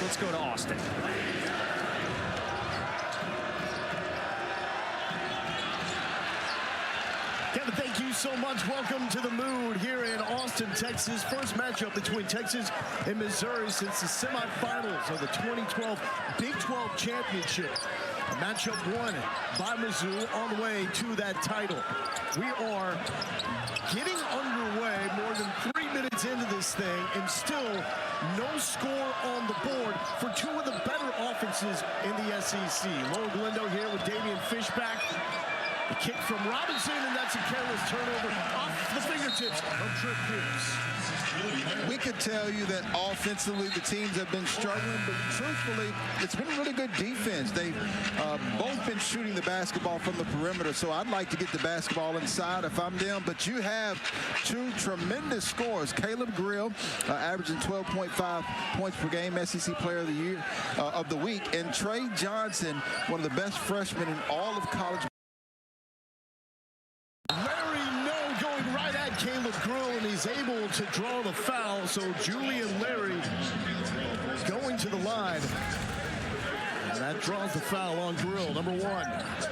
Let's go to Austin. Kevin, thank you so much. Welcome to the Mood here in Austin, Texas. First matchup between Texas and Missouri since the semifinals of the 2012 Big 12 Championship. A matchup won by Mizzou on the way to that title. We are getting underway more than 3 minutes into this thing and still no score on the board for two of the better offenses in the SEC. Lower Glendo here with Damian Fishback. The kick from Robinson, and that's a careless turnover off the fingertips of Trent Pierce. We could tell you that offensively the teams have been struggling, but truthfully, it's been really good defense. They've both been shooting the basketball from the perimeter, so I'd like to get the basketball inside if I'm them. But you have two tremendous scorers. Caleb Grill, averaging 12.5 points per game, SEC Player of the Year of the Week, and Trey Johnson, one of the best freshmen in all of college. Caleb Grill, and he's able to draw the foul. So Julian Larry going to the line. And that draws the foul on Grill, number one.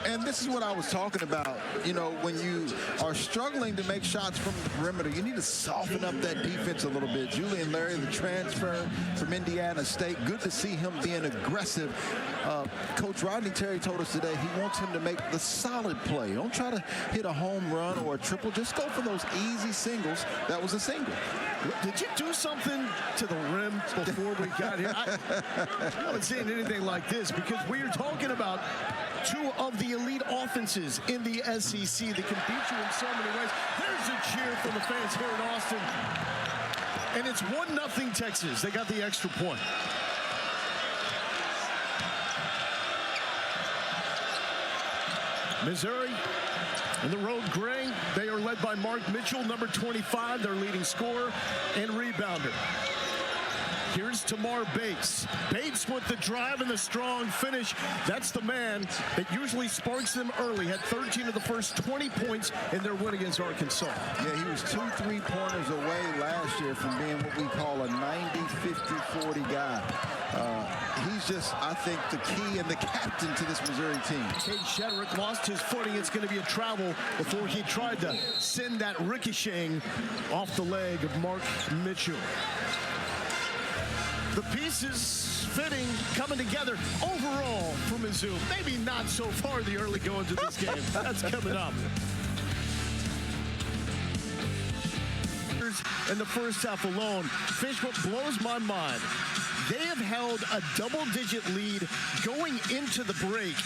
And this is what I was talking about. You know, when you are struggling to make shots from the perimeter, you need to soften up that defense a little bit. Julian Larry, the transfer from Indiana State, good to see him being aggressive. Coach Rodney Terry told us today he wants him to make the solid play. Don't try to hit a home run or a triple. Just go for those easy singles. That was a single. Did you do something to the rim before we got here? I haven't seen anything like this, because we are talking about two of the elite offenses in the SEC that can beat you in so many ways. There's a cheer from the fans here in Austin. And it's 1-0 Texas. They got the extra point. Missouri in the road gray. They are led by Mark Mitchell, number 25, their leading scorer and rebounder. Here's Tamar Bates. Bates with the drive and the strong finish. That's the man that usually sparks them early. Had 13 of the first 20 points in their win against Arkansas. Yeah, he was 2 3-pointers away last year from being what we call a 90-50-40 guy. He's just, I think, the key and the captain to this Missouri team. Cade Shedrick lost his footing. It's going to be a travel before he tried to send that ricocheting off the leg of Mark Mitchell. The pieces fitting, coming together overall for Mizzou. Maybe not so far the early goings of this game. That's coming up. In the first half alone, Fish, what blows my mind, they have held a double-digit lead going into the break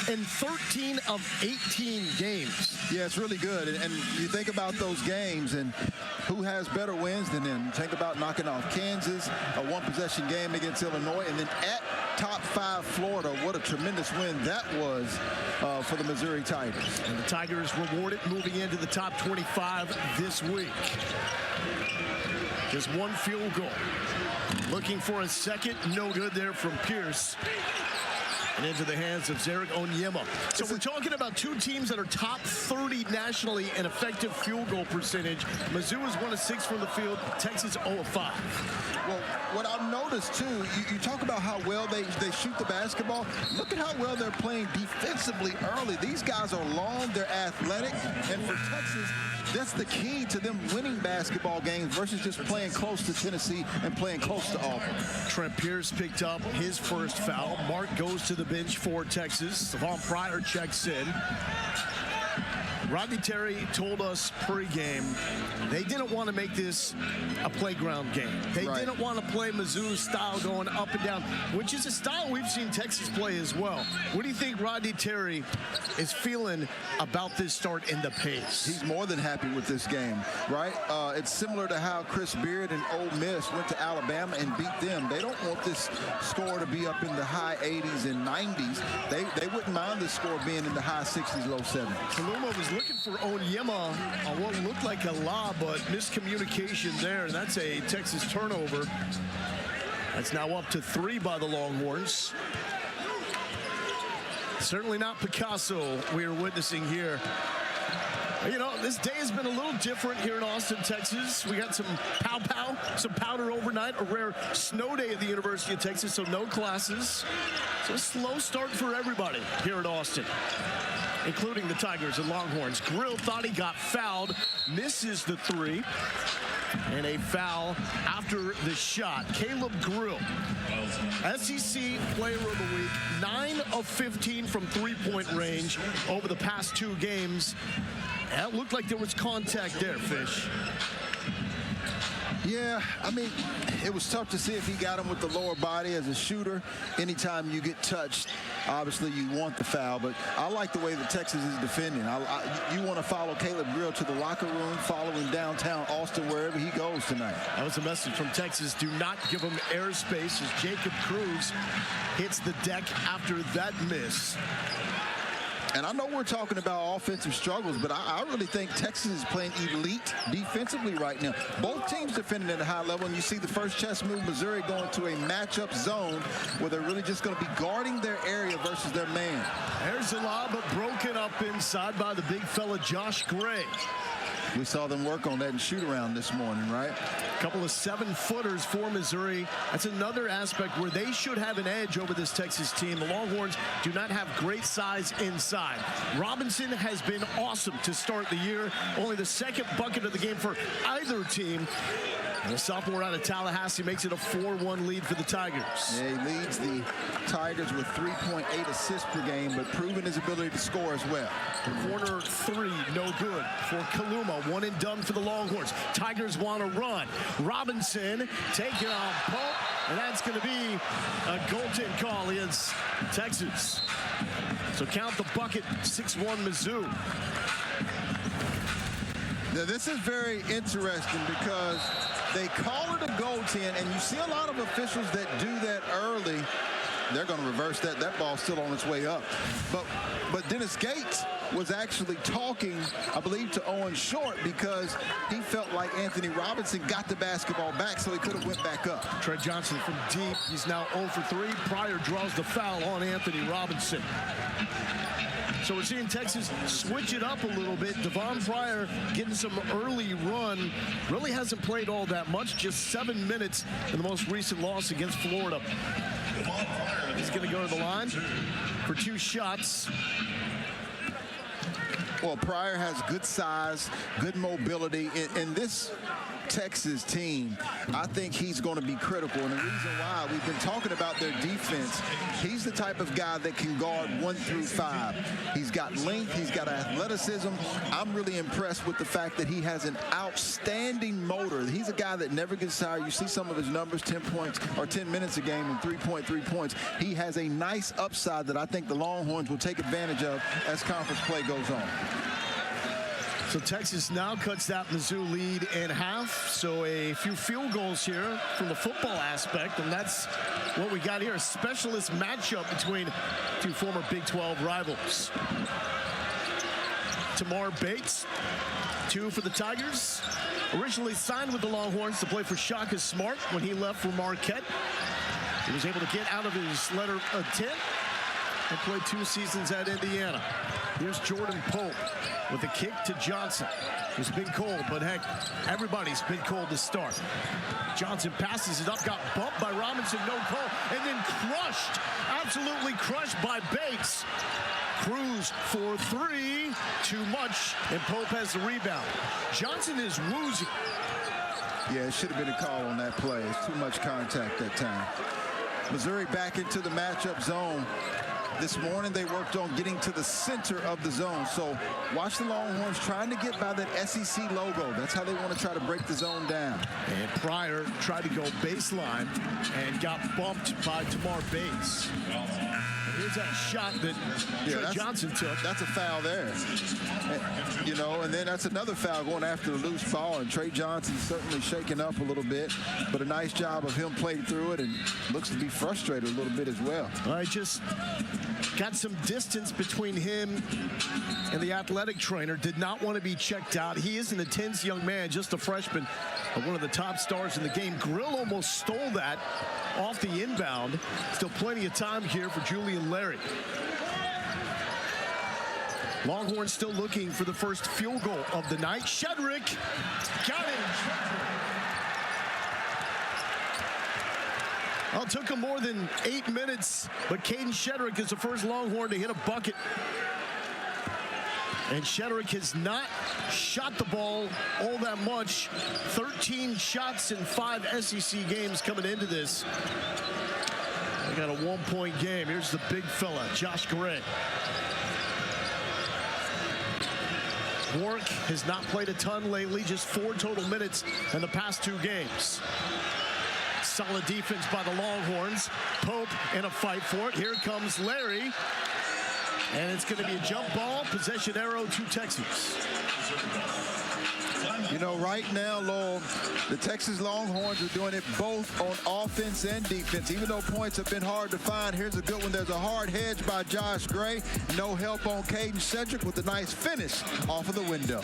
in 13 of 18 games. Yeah, it's really good. And you think about those games and who has better wins than them. Think about knocking off Kansas, a one-possession game against Illinois, and then at top 5 Florida. What a tremendous win that was for the Missouri Tigers. And the Tigers rewarded moving into the top 25 this week. Just one field goal. Looking for a second, no good there from Pierce. And into the hands of Zarek Onyema. So we're talking about two teams that are top 30 nationally in effective field goal percentage. Mizzou is 1 of 6 from the field. Texas 0 of 5. Well, what I've noticed, too, you talk about how well they shoot the basketball. Look at how well they're playing defensively early. These guys are long, they're athletic, and for Texas, that's the key to them winning basketball games versus just playing close to Tennessee and playing close to Auburn. Trent Pierce picked up his first foul. Mark goes to the bench for Texas. Savon Pryor checks in. Rodney Terry told us pregame they didn't want to make this a playground game. They didn't want to play Mizzou's style going up and down, which is a style we've seen Texas play as well. What do you think Rodney Terry is feeling about this start in the pace? He's more than happy with this game, right? It's similar to how Chris Beard and Ole Miss went to Alabama and beat them. They don't want this score to be up in the high 80s and 90s. They wouldn't mind this score being in the high 60s, low 70s. Kaluma was looking for Onyema on what looked like a lob, but miscommunication there, and that's a Texas turnover. That's now up to 3 by the Longhorns. Certainly not Picasso we are witnessing here You know, this day has been a little different here in Austin, Texas. We got some pow-pow, some powder overnight, a rare snow day at the University of Texas, so no classes. So a slow start for everybody here in Austin, including the Tigers and Longhorns. Grill thought he got fouled, misses the three, and a foul after the shot. Caleb Grill, SEC Player of the Week, 9 of 15 from three-point range over the past 2 games. That looked like there was contact there, Fish. Yeah, I mean, it was tough to see if he got him with the lower body as a shooter. Anytime you get touched, obviously you want the foul, but I like the way that Texas is defending. You want to follow Caleb Grill to the locker room, follow him downtown Austin, wherever he goes tonight. That was a message from Texas. Do not give him airspace as Jacob Cruz hits the deck after that miss. And I know we're talking about offensive struggles, but I really think Texas is playing elite defensively right now. Both teams defending at a high level, and you see the first chess move, Missouri going to a matchup zone where they're really just going to be guarding their area versus their man. There's a lob, but broken up inside by the big fella Josh Gray. We saw them work on that and shoot around this morning, right? A couple of 7-footers for Missouri. That's another aspect where they should have an edge over this Texas team. The Longhorns do not have great size inside. Robinson has been awesome to start the year. Only the second bucket of the game for either team. And the sophomore out of Tallahassee makes it a 4-1 lead for the Tigers. Yeah, he leads the Tigers with 3.8 assists per game, but proving his ability to score as well. Corner 3, no good for Kaluma. 1 and done for the Longhorns. Tigers want to run. Robinson taking on Pope, and that's going to be a goaltend call against Texas. So count the bucket, 6-1 Mizzou. Now, this is very interesting because they call it a goaltend, and you see a lot of officials that do that early. They're going to reverse that. That ball's still on its way up. But Dennis Gates was actually talking, I believe, to Owen Short because he felt like Anthony Robinson got the basketball back, so he could have went back up. Trey Johnson from deep. He's now 0 for 3. Pryor draws the foul on Anthony Robinson. So we're seeing Texas switch it up a little bit. Devon Pryor getting some early run. Really hasn't played all that much, just 7 minutes in the most recent loss against Florida. He's going to go to the line for 2 shots. Well, Pryor has good size, good mobility. In this Texas team, I think he's going to be critical. And the reason why, we've been talking about their defense. He's the type of guy that can guard 1 through 5. He's got length. He's got athleticism. I'm really impressed with the fact that he has an outstanding motor. He's a guy that never gets tired. You see some of his numbers, 10 points or 10 minutes a game and 3.3 points. He has a nice upside that I think the Longhorns will take advantage of as conference play goes on. So Texas now cuts that Mizzou lead in half. So a few field goals here from the football aspect, and that's what we got here, a specialist matchup between 2 former Big 12 rivals. Tamar Bates, 2 for the Tigers. Originally signed with the Longhorns to play for Shaka Smart when he left for Marquette. He was able to get out of his letter of 10 and played 2 seasons at Indiana. Here's Jordan Pope with a kick to Johnson. It's been cold, but heck, everybody's been cold to start. Johnson passes it up, got bumped by Robinson, no call, and then crushed, absolutely crushed by Bates. Cruz for 3, too much, and Pope has the rebound. Johnson is woozy. Yeah, it should have been a call on that play. It's too much contact that time. Missouri back into the matchup zone. This morning they worked on getting to the center of the zone. So watch the Longhorns trying to get by that SEC logo. That's how they want to try to break the zone down. And Pryor tried to go baseline and got bumped by Tamar Bates. Here's that shot that Trey Johnson took. That's a foul there. And, you know, and then that's another foul going after the loose ball. And Trey Johnson certainly shaking up a little bit. But a nice job of him playing through it and looks to be frustrated a little bit as well. I just got some distance between him and the athletic trainer. Did not want to be checked out. He is an intense young man, just a freshman, but one of the top stars in the game. Grill almost stole that off the inbound. Still plenty of time here for Julian Larry. Longhorns still looking for the first field goal of the night. Shedrick got it. Well, it took him more than 8 minutes, but Caden Shedrick is the first Longhorn to hit a bucket. And Shedrick has not shot the ball all that much. 13 shots in 5 SEC games coming into this. They got a 1-point game. Here's the big fella, Josh Gray. Warwick has not played a ton lately, just 4 total minutes in the past 2 games. Solid defense by the Longhorns. Pope in a fight for it. Here comes Larry. And it's going to be a jump ball, possession arrow to Texas. You know, right now, Lowell, the Texas Longhorns are doing it both on offense and defense. Even though points have been hard to find, here's a good one. There's a hard hedge by Josh Gray. No help on Caden Shedrick with a nice finish off of the window.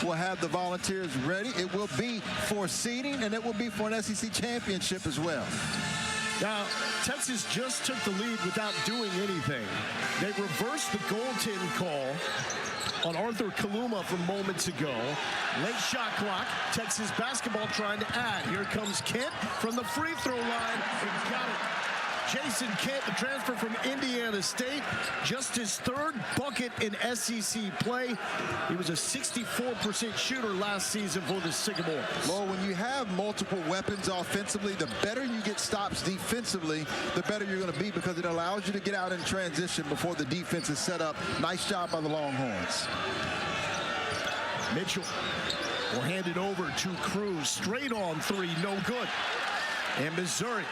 We'll have the Volunteers ready. It will be for seeding, and it will be for an SEC championship as well. Now, Texas just took the lead without doing anything. They reversed the goaltending call on Arthur Kaluma from moments ago. Late shot clock. Texas basketball trying to add. Here comes Kent from the free throw line. And got it. Jason Kent, the transfer from Indiana State, just his 3rd bucket in SEC play. He was a 64% shooter last season for the Sycamores. Well, when you have multiple weapons offensively, the better you get stops defensively, the better you're going to be, because it allows you to get out in transition before the defense is set up. Nice job by the Longhorns. Mitchell will hand it over to Cruz. Straight on 3, no good. And Missouri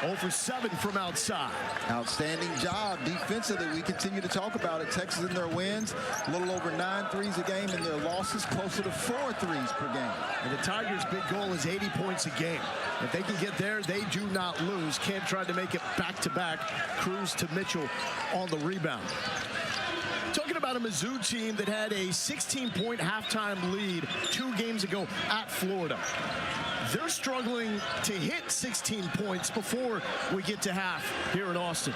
0 for 7 from outside. Outstanding job defensively. We continue to talk about it. Texas in their wins, a little over 9 threes a game, and their losses closer to 4 threes per game. And the Tigers' big goal is 80 points a game. If they can get there, they do not lose. Kent tried to make it back-to-back. Cruz to Mitchell on the rebound. Talking about a Mizzou team that had a 16-point halftime lead 2 games ago at Florida. They're struggling to hit 16 points before we get to half here in Austin.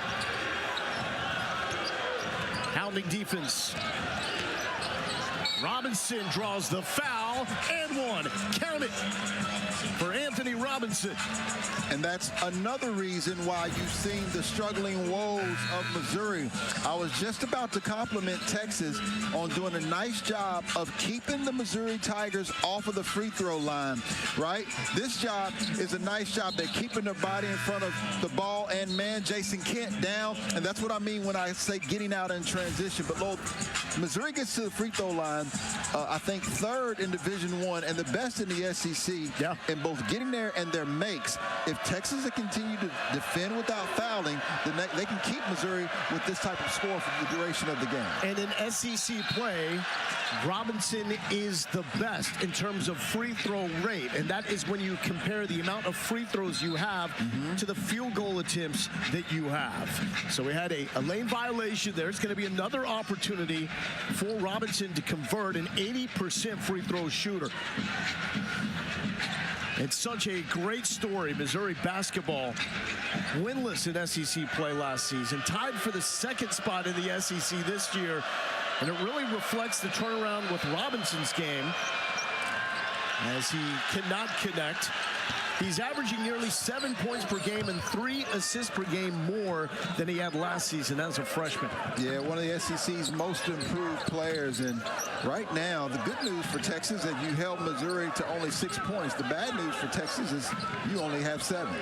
Hounding defense. Robinson draws the foul and 1. Count it for Anthony Robinson. And that's another reason why you've seen the struggling woes of Missouri. I was just about to compliment Texas on doing a nice job of keeping the Missouri Tigers off of the free throw line, right? This job is a nice job. They're keeping their body in front of the ball and man Jason Kent down. And that's what I mean when I say getting out in transition. But Lord, Missouri gets to the free throw line, I think 3rd in Division I and the best in the SEC in both getting there and their makes. If Texas will continue to defend without fouling, then they can keep Missouri with this type of score for the duration of the game. And in SEC play, Robinson is the best in terms of free throw rate. And that is when you compare the amount of free throws you have to the field goal attempts that you have. So we had a lane violation there. It's going to be another opportunity for Robinson to convert, an 80% free throw shooter. It's such a great story. Missouri basketball winless in SEC play last season, tied for the 2nd spot in the SEC this year. And it really reflects the turnaround with Robinson's game as he cannot connect. He's averaging nearly 7 points per game and 3 assists per game more than he had last season as a freshman. Yeah, one of the SEC's most improved players. And right now, the good news for Texas is that you held Missouri to only 6 points. The bad news for Texas is you only have 7.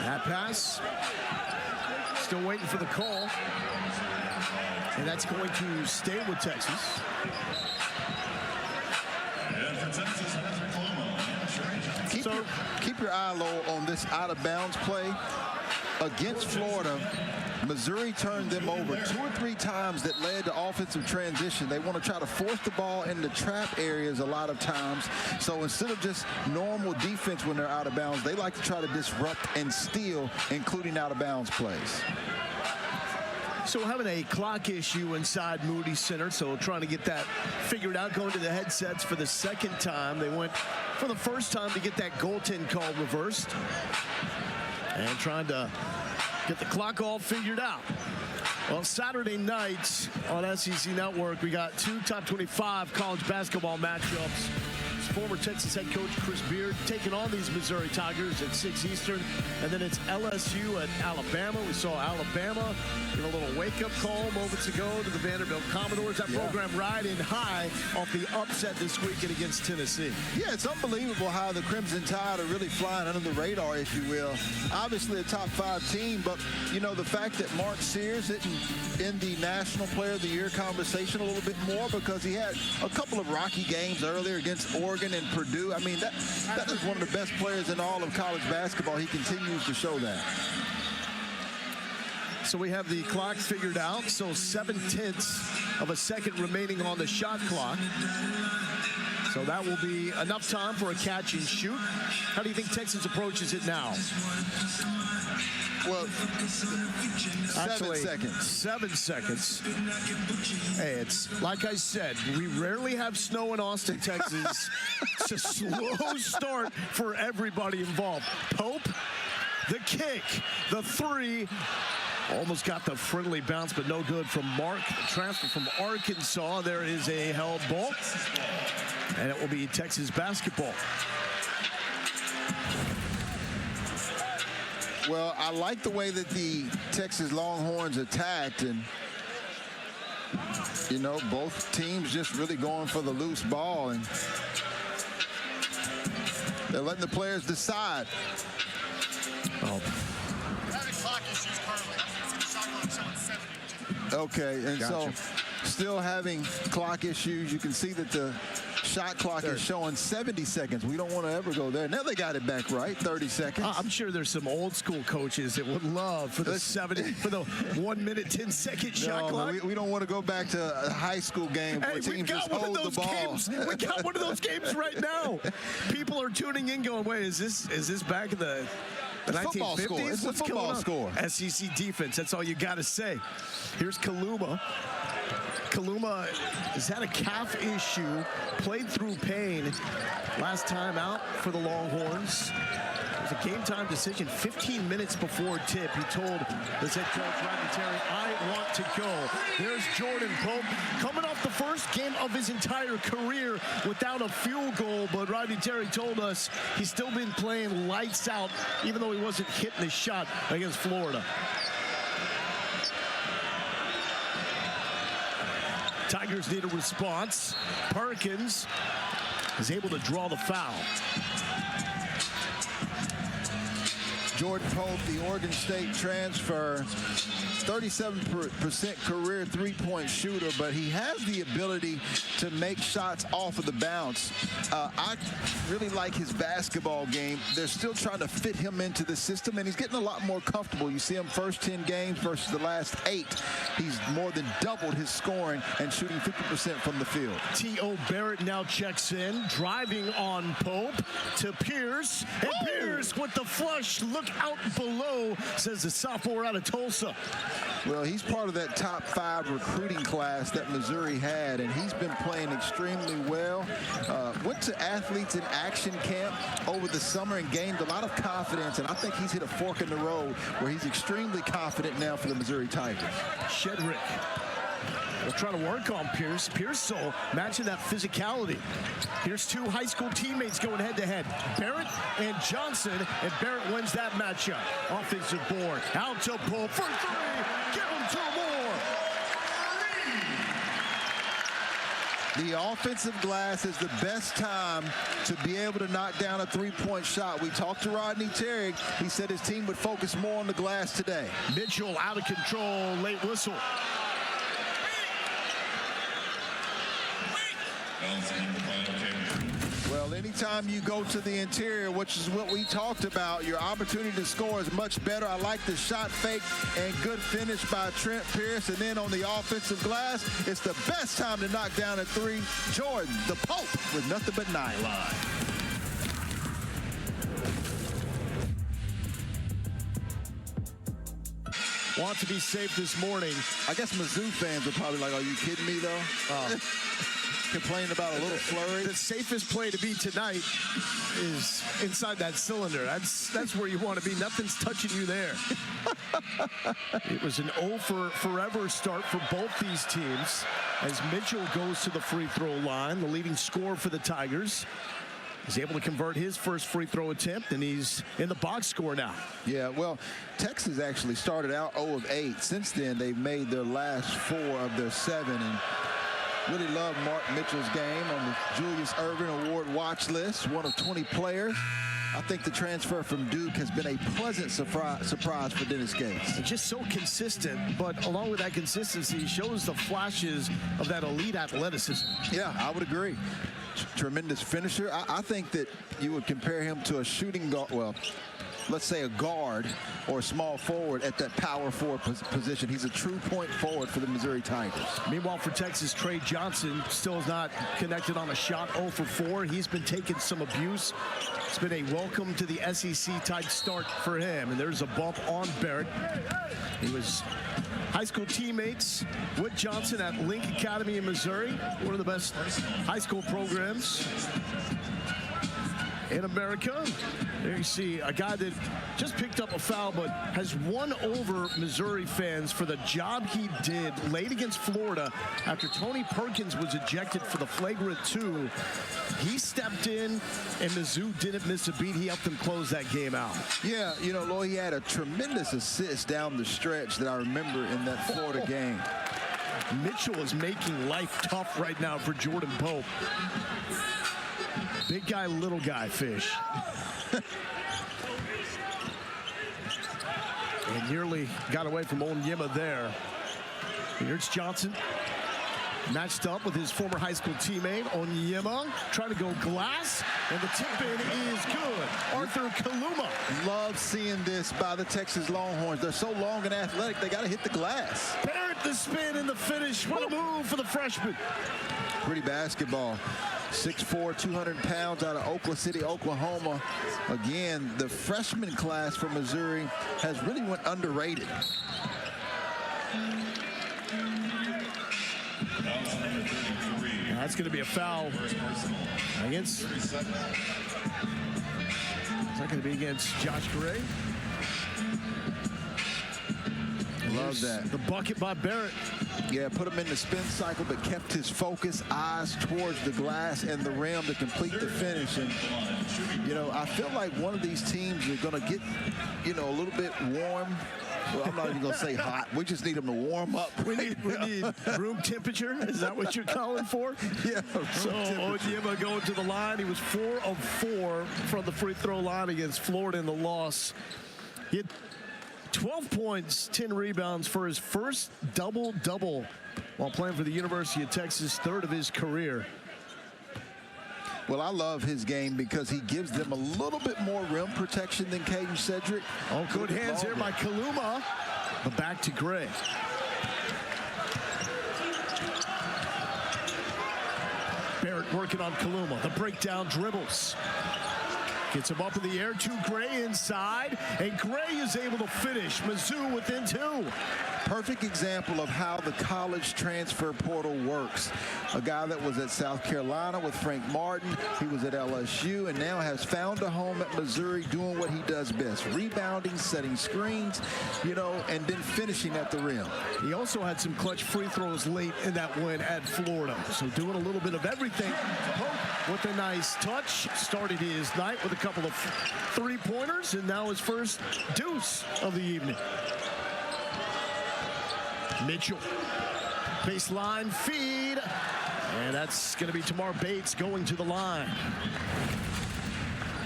That pass. Still waiting for the call. And that's going to stay with Texas. Keep your eye low on this out-of-bounds play. Against Florida, Missouri turned them over 2 or 3 times that led to offensive transition. They want to try to force the ball into trap areas a lot of times. So instead of just normal defense when they're out of bounds, they like to try to disrupt and steal, including out-of-bounds plays. So having a clock issue inside Moody Center, so trying to get that figured out, going to the headsets for the second time. They went for the first time to get that goaltend call reversed. And trying to get the clock all figured out. Well, Saturday night on SEC Network, we got two top 25 college basketball matchups. Former Texas head coach Chris Beard taking on these Missouri Tigers at 6 Eastern. And then it's LSU at Alabama. We saw Alabama give a little wake-up call moments ago to the Vanderbilt Commodores. That program riding high off the upset this weekend against Tennessee. Yeah, it's unbelievable how the Crimson Tide are really flying under the radar, if you will. Obviously a top 5 team, but, you know, the fact that Mark Sears isn't in the National Player of the Year conversation a little bit more because he had a couple of rocky games earlier against Oregon and Purdue. I mean, that is one of the best players in all of college basketball. He continues to show that. So we have the clock figured out. So 7/10 of a second remaining on the shot clock. So that will be enough time for a catch and shoot. How do you think Texas approaches it now? Well, Actually, 7 seconds. 7 seconds. Hey, it's like I said, we rarely have snow in Austin, Texas. It's a slow start for everybody involved. Pope, the kick, the three. Almost got the friendly bounce, but no good from Mark. The transfer from Arkansas. There is a held ball. And it will be Texas basketball. Well, I like the way that the Texas Longhorns attacked, and you know, both teams just really going for the loose ball, and they're letting the players decide. Oh. Okay, and Gotcha. so still having clock issues. You can see that the shot clock is showing 70 seconds. We don't want to ever go there. Now they got it back right, 30 seconds. I'm sure there's some old school coaches that would love for the 1 minute, 10 second shot clock. We don't want to go back to a high school game where teams just hold the ball. We got one of those games right now. People are tuning in going, wait, is this back in the 1950s? It's a football score. SEC defense, that's all you got to say. Here's Kaluma. Kaluma has had a calf issue, played through pain last time out for the Longhorns. It was a game time decision 15 minutes before tip. He told his head coach, Rodney Terry, I want to go. There's Jordan Pope coming off the first game of his entire career without a field goal, but Rodney Terry told us he's still been playing lights out, even though he wasn't hitting his shot against Florida. Tigers need a response. Perkins is able to draw the foul. Jordan Pope, the Oregon State transfer, 37% career three-point shooter, but he has the ability to make shots off of the bounce. I really like his basketball game. They're still trying to fit him into the system, and he's getting a lot more comfortable. You see him first 10 games versus the last 8. He's more than doubled his scoring and shooting 50% from the field. T.O. Barrett now checks in, driving on Pope to Pierce, and Pierce with the flush. Look out below, says the sophomore out of Tulsa. Well, he's part of that top 5 recruiting class that Missouri had, and he's been playing extremely well. Went to Athletes in Action camp over the summer and gained a lot of confidence, and I think he's hit a fork in the road where he's extremely confident now for the Missouri Tigers. Shedrick will try to work on Pierce. Pierce so matching that physicality. Here's two high school teammates going head-to-head. Barrett and Johnson, and Barrett wins that matchup. Offensive board, out to Pope for 3. Give him 2 more. The offensive glass is the best time to be able to knock down a three-point shot. We talked to Rodney Terry. He said his team would focus more on the glass today. Mitchell out of control, late whistle. Well, anytime you go to the interior, which is what we talked about, your opportunity to score is much better. I like the shot fake and good finish by Trent Pierce. And then on the offensive glass, it's the best time to knock down a 3. Jordan, the Pope, with nothing but nylon. want to be safe this morning. I guess Mizzou fans are probably like, are you kidding me, though? Complaining about a little flurry. The safest play to be tonight is inside that cylinder. That's where you want to be. Nothing's touching you there. It was an 0 for forever start for both these teams as Mitchell goes to the free throw line, the leading scorer for the Tigers. He's able to convert his first free throw attempt, and he's in the box score now. Yeah, well, Texas actually started out 0 of 8. Since then, they've made their last 4 of their 7, and really love Mark Mitchell's game on the Julius Erving Award watch list, one of 20 players. I think the transfer from Duke has been a pleasant surprise for Dennis Gates. It's just so consistent, but along with that consistency, shows the flashes of that elite athleticism. Yeah, I would agree. Tremendous finisher. I think that you would compare him to a shooting guard, well, let's say a guard or a small forward at that power forward position. He's a true point forward for the Missouri Tigers. Meanwhile, for Texas, Trey Johnson still is not connected on a shot, 0 for 4. He's been taking some abuse. It's been a welcome to the SEC type start for him. And there's a bump on Barrett. He was high school teammates with Johnson at Link Academy in Missouri, one of the best high school programs in America. There you see a guy that just picked up a foul but has won over Missouri fans for the job he did late against Florida after Tony Perkins was ejected for the flagrant 2. He stepped in, and Mizzou didn't miss a beat. He helped them close that game out. Yeah, you know, Lloyd, he had a tremendous assist down the stretch that I remember in that Florida game. Mitchell is making life tough right now for Jordan Pope. Big guy, little guy fish. And nearly got away from Onyema there. Here's Johnson. Matched up with his former high school teammate, Onyema. Trying to go glass, and the tip-in is good. Arthur Kaluma. Love seeing this by the Texas Longhorns. They're so long and athletic, they got to hit the glass. Barrett the spin and the finish. What a move for the freshman. Pretty basketball. 6'4", 200 pounds out of Oklahoma City, Oklahoma. Again, the freshman class for Missouri has really went underrated. That's going to be a foul against. Is that going to be against Josh Gray? Love that. The bucket by Barrett. Yeah, put him in the spin cycle, but kept his focus, eyes towards the glass and the rim to complete the finish. And, you know, I feel like one of these teams are going to get, you know, a little bit warm. Well, I'm not even going to say hot. We just need them to warm up. We need room temperature. Is that what you're calling for? Yeah. So Onyema going to the line. He was 4 of 4 from the free throw line against Florida in the loss. He had 12 points, 10 rebounds for his first double-double while playing for the University of Texas, 3rd of his career. Well, I love his game because he gives them a little bit more rim protection than Caden Cedric. Oh, good hands here by Kaluma. But back to Gray. Barrett working on Kaluma. The breakdown dribbles. Gets him up in the air to Gray inside, and Gray is able to finish. Mizzou within 2. Perfect example of how the college transfer portal works. A guy that was at South Carolina with Frank Martin. He was at LSU and now has found a home at Missouri doing what he does best. Rebounding, setting screens, you know, and then finishing at the rim. He also had some clutch free throws late in that win at Florida. So doing a little bit of everything. Pope with a nice touch. Started his night with a couple of three-pointers, and now his first deuce of the evening. Mitchell, baseline feed, and that's going to be Tamar Bates going to the line.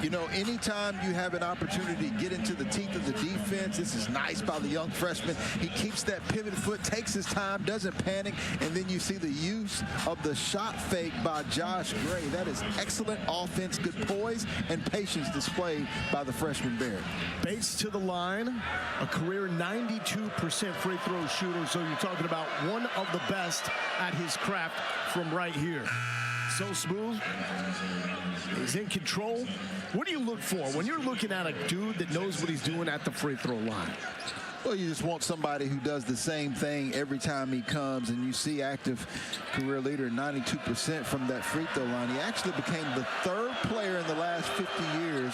You know, anytime you have an opportunity to get into the teeth of the defense, this is nice by the young freshman. He keeps that pivot foot, takes his time, doesn't panic, and then you see the use of the shot fake by Josh Gray. That is excellent offense, good poise, and patience displayed by the freshman Barrett. Bates to the line, a career 92% free throw shooter, so you're talking about one of the best at his craft from right here. So smooth. He's in control. What do you look for when you're looking at a dude that knows what he's doing at the free throw line? Well, you just want somebody who does the same thing every time he comes, and you see active career leader 92% from that free throw line. He actually became the third player in the last 50 years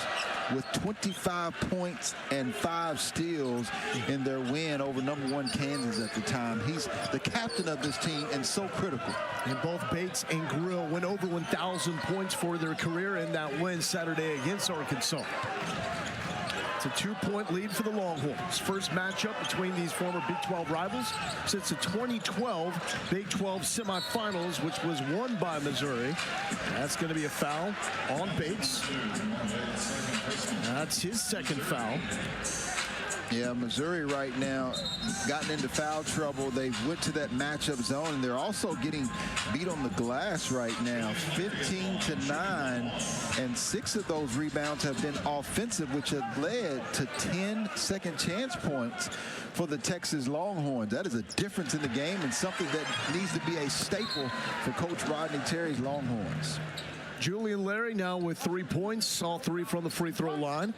with 25 points and 5 steals in their win over #1 Kansas at the time. He's the captain of this team and so critical. And both Bates and Grill went over 1,000 points for their career in that win Saturday against Arkansas. It's a 2-point lead for the Longhorns. First matchup between these former Big 12 rivals since the 2012 Big 12 semifinals, which was won by Missouri. That's going to be a foul on Bates. That's his second foul. Yeah, Missouri right now gotten into foul trouble. They went to that matchup zone, and they're also getting beat on the glass right now, 15-9, and 6 of those rebounds have been offensive, which have led to 10 second chance points for the Texas Longhorns. That is a difference in the game and something that needs to be a staple for Coach Rodney Terry's Longhorns. Julian Larry now with 3 points, all 3 from the free throw line.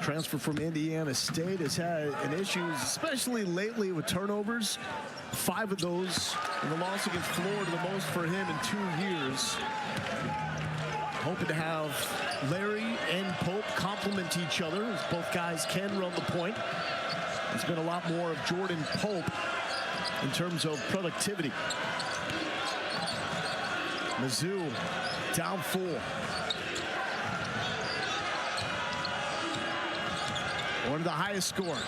Transfer from Indiana State has had an issues, especially lately with turnovers. 5 of those in the loss against Florida, the most for him in 2 years. Hoping to have Larry and Pope complement each other, as both guys can run the point. There's been a lot more of Jordan Pope in terms of productivity. Mizzou down 4. One of the highest scoring,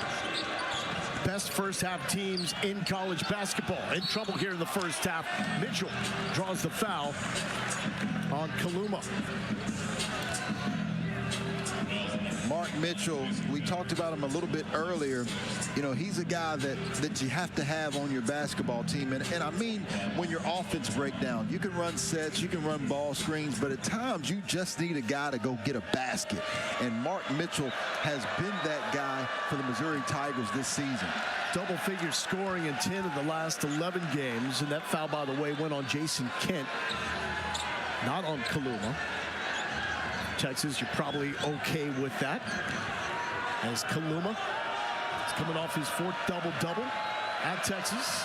best first half teams in college basketball. In trouble here in the first half. Mitchell draws the foul on Kaluma. Mark Mitchell, we talked about him a little bit earlier. You know, he's a guy that you have to have on your basketball team. And I mean, when your offense breaks down, you can run sets, you can run ball screens, but at times you just need a guy to go get a basket. And Mark Mitchell has been that guy for the Missouri Tigers this season. Double-figure scoring in 10 of the last 11 games. And that foul, by the way, went on Jason Kent, not on Kaluma. Texas, you're probably okay with that, as Kaluma is coming off his 4th double-double at Texas,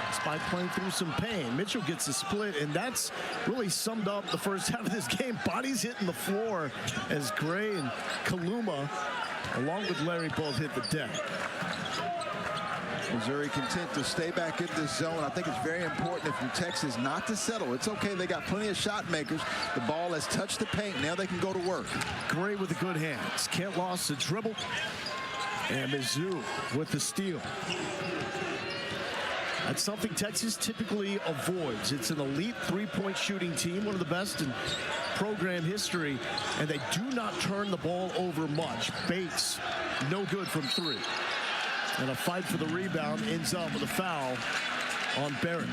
despite playing through some pain. Mitchell gets a split, and that's really summed up the first half of this game. Bodies hitting the floor as Gray and Kaluma, along with Larry, both hit the deck. Missouri content to stay back in this zone. I think it's very important if you're Texas not to settle. It's okay. They got plenty of shot makers. The ball has touched the paint. Now they can go to work. Gray with the good hands. Kent lost the dribble. And Mizzou with the steal. That's something Texas typically avoids. It's an elite 3-point shooting team, one of the best in program history, and they do not turn the ball over much. Bates, no good from 3. And a fight for the rebound ends up with a foul on Barrett.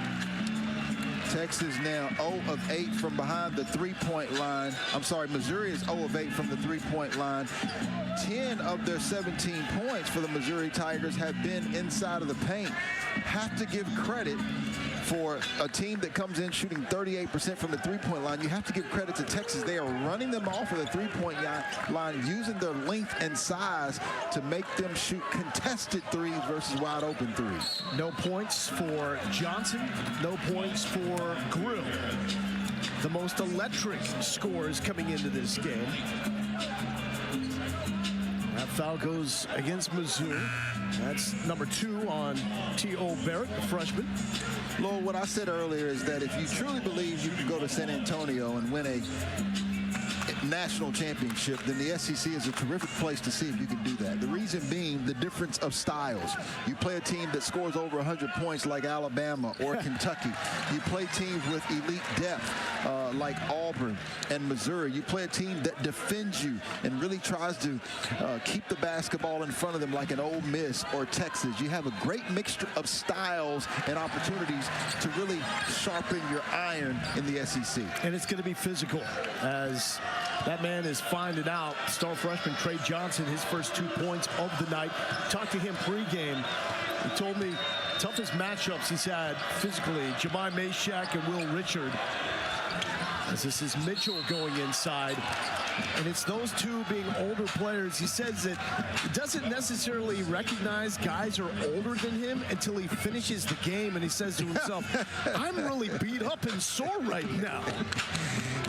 Texas now 0 of 8 from behind the 3-point line. I'm sorry, Missouri is 0 of 8 from the 3-point line. 10 of their 17 points for the Missouri Tigers have been inside of the paint. Have to give credit for a team that comes in shooting 38% from the 3-point line. You have to give credit to Texas. They are running them off of the 3-point line, using their length and size to make them shoot contested threes versus wide open threes. No points for Johnson. No points for Grill. The most electric scores coming into this game. That foul goes against Mizzou. That's number 2 on T.O. Barrett, the freshman. Lord, what I said earlier is that if you truly believe you can go to San Antonio and win a national championship, then the SEC is a terrific place to see if you can do that. The reason being the difference of styles. You play a team that scores over 100 points like Alabama or Kentucky. You play teams with elite depth like Auburn and Missouri. You play a team that defends you and really tries to keep the basketball in front of them like an Ole Miss or Texas. You have a great mixture of styles and opportunities to really sharpen your iron in the SEC. And it's going to be physical, as that man is finding out. Star freshman Trey Johnson, his first 2 points of the night. Talked to him pregame. He told me toughest matchups he's had physically, Jemai Mashak and Will Richard. as this is Mitchell going inside. And it's those two being older players. He says that he doesn't necessarily recognize guys are older than him until he finishes the game, and he says to himself, I'm really beat up and sore right now.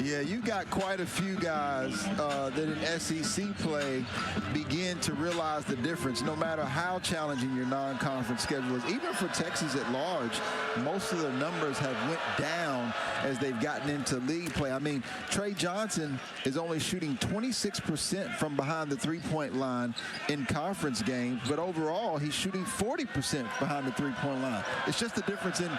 Yeah, you got quite a few guys that in SEC play begin to realize the difference, no matter how challenging your non-conference schedule is. Even for Texas at large, most of their numbers have went down as they've gotten into league play. I mean, Trey Johnson is only shooting 26% from behind the three-point line in conference games, but overall he's shooting 40% behind the three-point line. It's just the difference in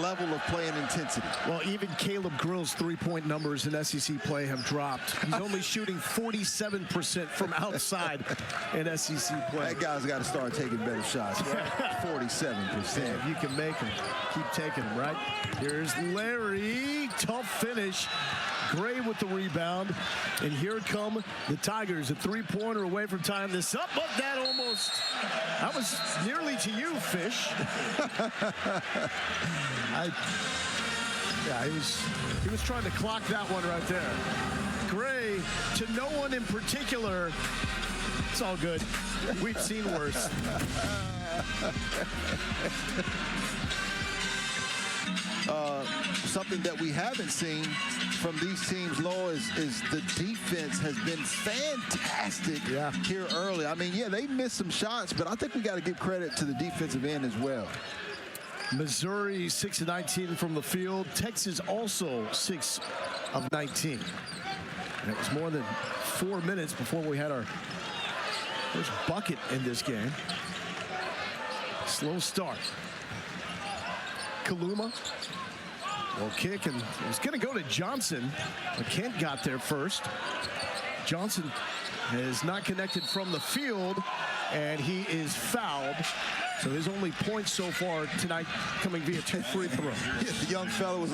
level of play and intensity. Well, even Caleb Grill's three-point numbers in SEC play have dropped. He's only shooting 47% from outside in SEC play. That guy's got to start taking better shots. 47%. Yeah, if you can make them, keep taking them, right? Here's Larry. Tough finish. Gray with the rebound. And here come the Tigers. A three-pointer away from tying this up, but that was nearly to you, Fish. Yeah, he was trying to clock that one right there. Gray, to no one in particular. It's all good. We've seen worse. Something that we haven't seen from these teams, Lo, is the defense has been fantastic here early. I mean, yeah, they missed some shots, but I think we got to give credit to the defensive end as well. Missouri 6 of 19 from the field. Texas also 6 of 19. And it was more than 4 minutes before we had our first bucket in this game. Slow start. Kaluma will kick, and it was going to go to Johnson, but Kent got there first. Johnson is not connected from the field, and he is fouled. So his only points so far tonight coming via two free throws. Yeah, the young fella was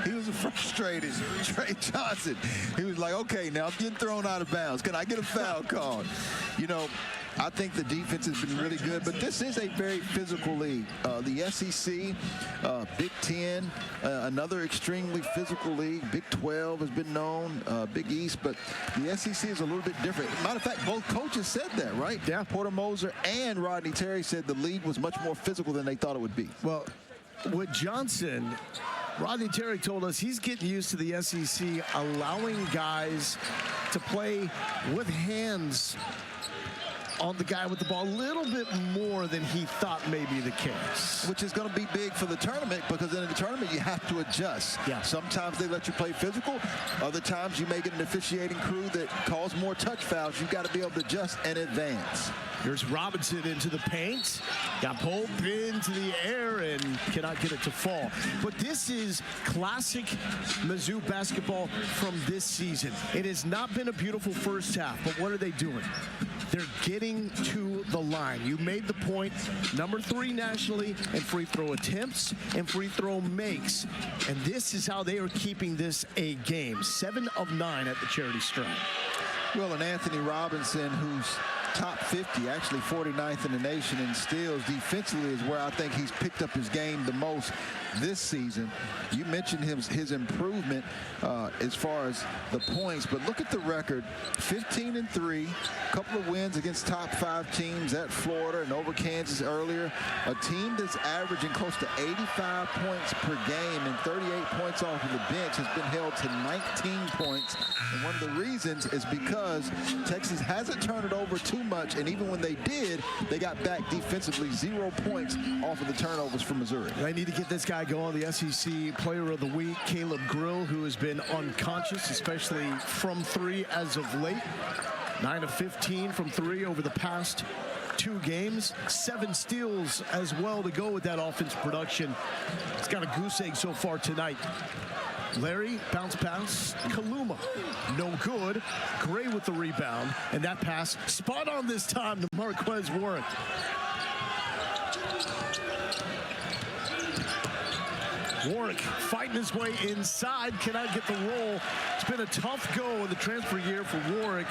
he was frustrated. Trey Johnson, he was like, okay, now I'm getting thrown out of bounds. Can I get a foul called? You know, I think the defense has been really good, but this is a very physical league. The SEC, Big Ten, another extremely physical league. Big 12 has been known, Big East, but the SEC is a little bit different. Matter of fact, both coaches said that, right? Yeah. Porter Moser and Rodney Terry said the league was much more physical than they thought it would be. Well, with Johnson, Rodney Terry told us he's getting used to the SEC allowing guys to play with hands on the guy with the ball a little bit more than he thought may be the case. Which is going to be big for the tournament, because in the tournament you have to adjust. Yeah. Sometimes they let you play physical. Other times you may get an officiating crew that calls more touch fouls. You've got to be able to adjust and advance. Here's Robinson into the paint. Got pulled into the air and cannot get it to fall. But this is classic Mizzou basketball from this season. It has not been a beautiful first half, but what are they doing? They're getting to the line. You made the point, number 3 nationally in free throw attempts and free throw makes. And this is how they are keeping this a game. 7 of 9 at the charity stripe. Well, and Anthony Robinson, who's top 50, actually 49th in the nation in steals, defensively is where I think he's picked up his game the most this season. You mentioned his improvement as far as the points, but look at the record. 15-3, a couple of wins against top 5 teams at Florida and over Kansas earlier. A team that's averaging close to 85 points per game and 38 points off of the bench has been held to 19 points. And one of the reasons is because Texas hasn't turned it over too much, and even when they did, they got back defensively 0 points off of the turnovers from Missouri. They need to get this guy going, the SEC Player of the Week, Caleb Grill, who has been unconscious, especially from 3 as of late. 9 of 15 from 3 over the past 2 games. 7 steals as well to go with that offense production. It's got a goose egg so far tonight. Larry, bounce pass, Kaluma, no good. Gray with the rebound, and that pass spot on this time to Marquez Warwick. Warwick fighting his way inside, cannot get the roll. It's been a tough go in the transfer year for Warwick.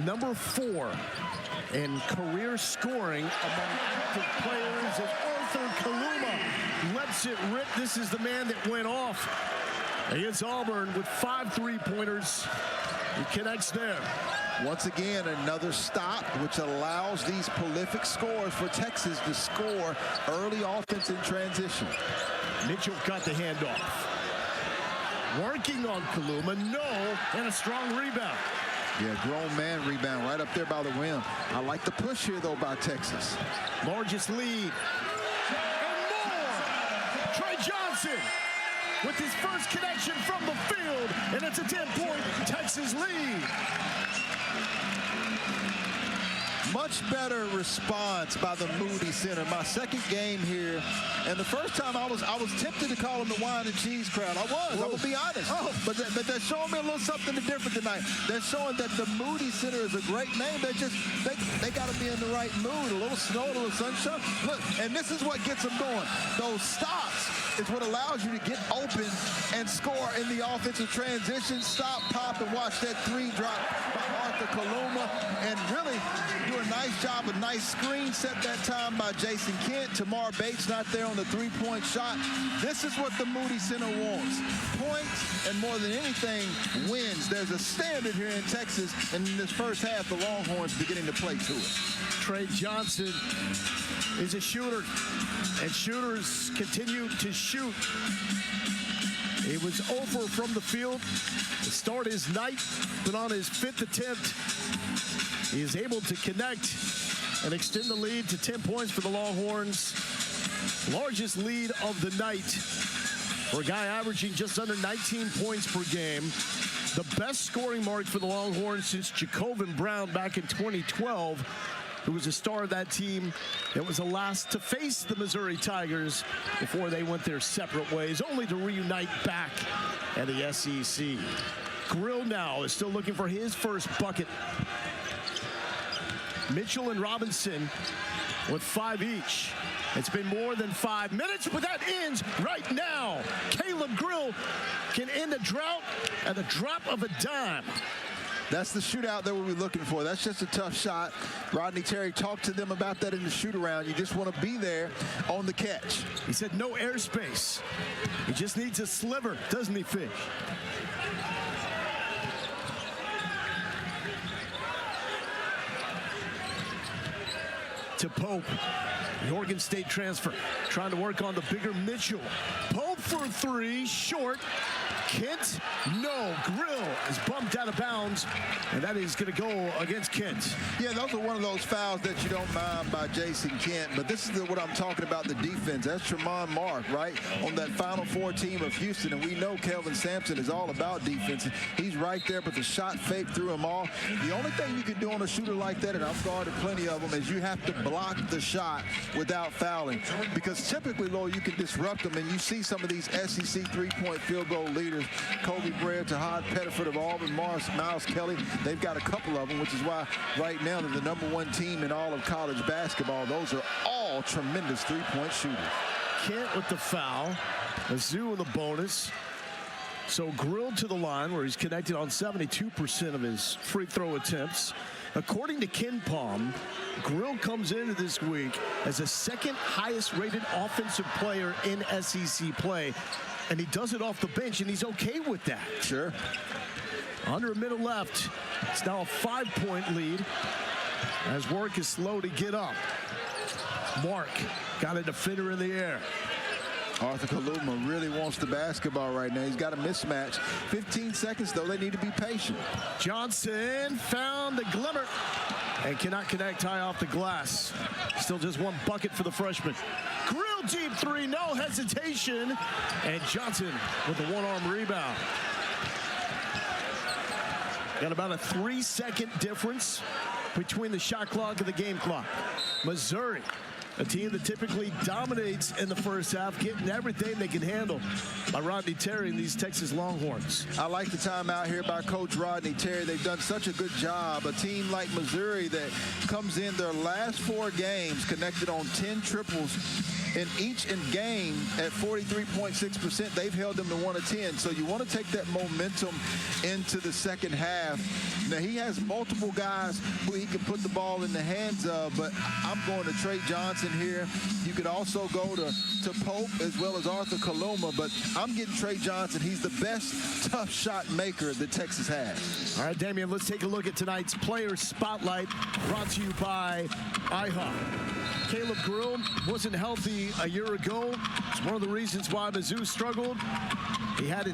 Number 4 in career scoring among active players is Arthur Kaluma. Lets it rip. This is the man that went off against Auburn with 5 three-pointers. He connects there. Once again, another stop, which allows these prolific scores for Texas to score early offense in transition. Mitchell got the handoff. Working on Kaluma, no, and a strong rebound. Yeah, grown man rebound right up there by the rim. I like the push here, though, by Texas. Largest lead. And more! Trey Johnson with his first connection from the field, and it's a 10-point Texas lead. Much better response by the Moody Center. My second game here, and the first time I was tempted to call them the wine and cheese crowd. I was. I'm gonna be honest. But they're showing me a little something different tonight. They're showing that the Moody Center is a great name. They got to be in the right mood. A little snow, a little sunshine. Look, and this is what gets them going. Those stops is what allows you to get open and score in the offensive transition. Stop, pop, and watch that 3 drop by Arthur Kaluma, and really do a nice job, a nice screen set that time by Jason Kent. Tamar Bates not there on the 3-point shot. This is what the Moody Center wants. Points, and more than anything, wins. There's a standard here in Texas, and in this first half, the Longhorns beginning to play to it. Trey Johnson is a shooter, and shooters continue to shoot. He was over from the field to start his night, but on his 5th attempt, he is able to connect and extend the lead to 10 points for the Longhorns. Largest lead of the night for a guy averaging just under 19 points per game. The best scoring mark for the Longhorns since Jacobin Brown back in 2012, who was a star of that team that was the last to face the Missouri Tigers before they went their separate ways, only to reunite back at the SEC. Grill now is still looking for his first bucket. Mitchell and Robinson with 5 each. It's been more than 5 minutes, but that ends right now. Caleb Grill can end a drought at the drop of a dime. That's the shootout that we'll be looking for. That's just a tough shot. Rodney Terry talked to them about that in the shoot-around. You just want to be there on the catch. He said no airspace. He just needs a sliver, doesn't he, Fish? To Pope, the Oregon State transfer, trying to work on the bigger Mitchell. Pope for 3, short. Kent, no. Grill is bumped out of bounds, and that is going to go against Kent. Yeah, those are one of those fouls that you don't mind by Jason Kent, but this is what I'm talking about, the defense. That's Tremont Mark, right, on that Final Four team of Houston, and we know Kelvin Sampson is all about defense. He's right there, but the shot fake threw him off. The only thing you can do on a shooter like that, and I've guarded plenty of them, is you have to block the shot without fouling, because typically, Lord, you can disrupt them, and you see some of these SEC 3-point field goal leaders, Kobe Bryant, Tahad Pettiford of Auburn, Miles Kelly. They've got a couple of them, which is why right now they're the #1 team in all of college basketball. Those are all tremendous 3-point shooters. Kent with the foul. Mizzou with the bonus. So Grill to the line, where he's connected on 72% of his free throw attempts. According to KenPom, Grill comes into this week as the 2nd highest rated offensive player in SEC play. And he does it off the bench, and he's okay with that. Sure. Under a minute left. It's now a 5-point lead as work is slow to get up. Mark got a defender in the air. Arthur Kaluma really wants the basketball right now. He's got a mismatch. 15 seconds, though. They need to be patient. Johnson found the glimmer and cannot connect high off the glass. Still just 1 bucket for the freshman. Grill deep 3, no hesitation. And Johnson with the 1-arm rebound. Got about a 3-second difference between the shot clock and the game clock. Missouri, a team that typically dominates in the first half, getting everything they can handle by Rodney Terry and these Texas Longhorns. I like the timeout here by Coach Rodney Terry. They've done such a good job. A team like Missouri that comes in their last 4 games connected on 10 triples in each game at 43.6%, they've held them to 1 of 10. So you want to take that momentum into the second half. Now, he has multiple guys who he can put the ball in the hands of, but I'm going to Trey Johnson here. You could also go to Pope as well as Arthur Kaluma, but I'm getting Trey Johnson. He's the best tough shot maker that Texas has. All right, Damian, let's take a look at tonight's Player Spotlight, brought to you by IHOP. Caleb Grill wasn't healthy a year ago. It's one of the reasons why Mizzou struggled. He had a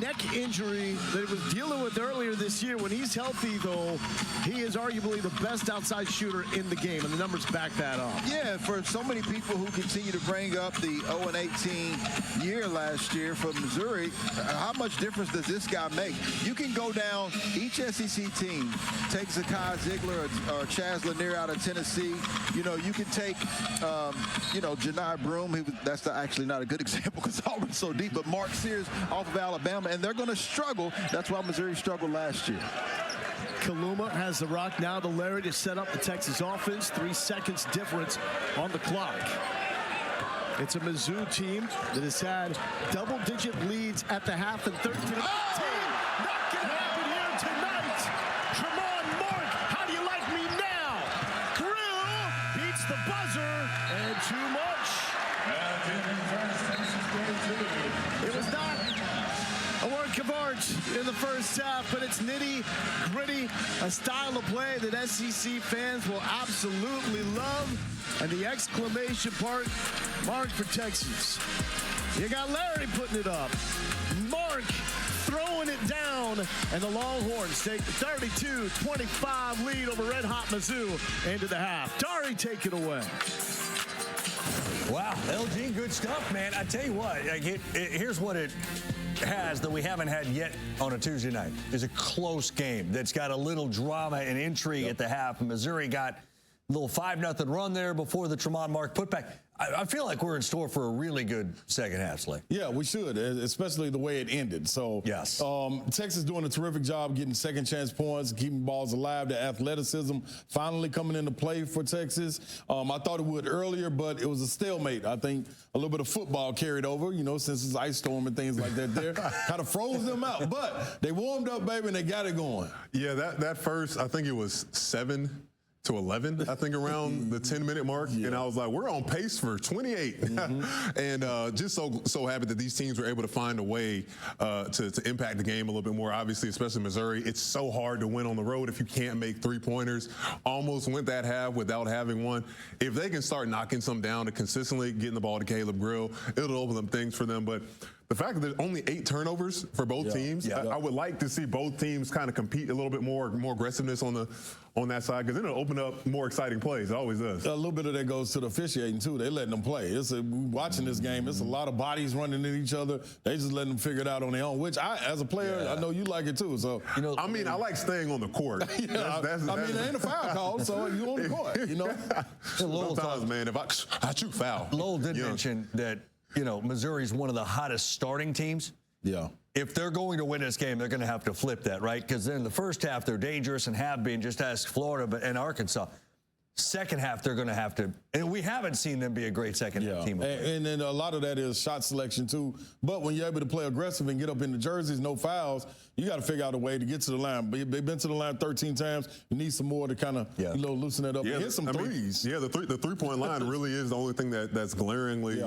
neck injury that he was dealing with earlier this year. When he's healthy, though, he is arguably the best outside shooter in the game, and the numbers back that up. Yeah, for so many people who continue to bring up the 0-18 year last year for Missouri, how much difference does this guy make? You can go down, each SEC team takes Zakai Ziegler or Chaz Lanier out of Tennessee. You know, you can take, Janai Broome. That's actually not a good example because Auburn's so deep, but Mark Sears off of Alabama, and they're going to struggle. That's why Missouri struggled last year. Kaluma has the rock now to Larry to set up the Texas offense. 3 seconds difference on the clock. It's a Mizzou team that has had double-digit leads at the half and 13. Oh! Not going to happen here tonight. Tremont Mark, how do you like me now? Grill beats the buzzer, and too much. It was not a work of art in the first half, but it's nitty-gritty, a style of play that SEC fans will absolutely love. And the exclamation mark for Texas. You got Larry putting it up. Mark throwing it down, and the Longhorns take the 32-25 lead over Red Hot Mizzou into the half. Dari, take it away. Wow, LG, good stuff, man. I tell you what, here's what it has that we haven't had yet on a Tuesday night. Is a close game that's got a little drama and intrigue at the half. Missouri got a little 5-0 run there before the Tremont Mark putback. I feel like we're in store for a really good second half, Slay. Yeah, we should, especially the way it ended. So, yes. Texas doing a terrific job getting second chance points, keeping balls alive. The athleticism finally coming into play for Texas. I thought it would earlier, but it was a stalemate. I think a little bit of football carried over, since it's ice storm and things like that there. Kind of froze them out. But they warmed up, baby, and they got it going. Yeah, that first, I think it was 7-11, I think, around the 10-minute mark. Yeah. And I was like, we're on pace for 28. Mm-hmm. And just so happy that these teams were able to find a way to impact the game a little bit more. Obviously, especially Missouri, it's so hard to win on the road if you can't make 3-pointers. Almost went that half without having one. If they can start knocking some down and consistently getting the ball to Caleb Grill, it'll open up things for them. But the fact that there's only 8 turnovers for both teams, I would like to see both teams kind of compete a little bit more aggressiveness on that side, because then it'll open up more exciting plays. It always does. A little bit of that goes to the officiating, too. They letting them play. Watching this game, it's a lot of bodies running at each other. They just letting them figure it out on their own, which I, as a player, I know you like it, too. So I like staying on the court. There ain't a foul call, so you on the court, Sometimes, man, if I shoot foul. Lowell did mention that, Missouri's one of the hottest starting teams. Yeah. If they're going to win this game, they're going to have to flip that, right? Because in the first half, they're dangerous and have been. Just ask Florida and Arkansas. Second half, they're going to have to. And we haven't seen them be a great second half team. And then a lot of that is shot selection, too. But when you're able to play aggressive and get up in the jerseys, no fouls, you got to figure out a way to get to the line. They've been to the line 13 times. You need some more to kind of loosen it up and hit some threes. The three-point line really is the only thing that's glaringly,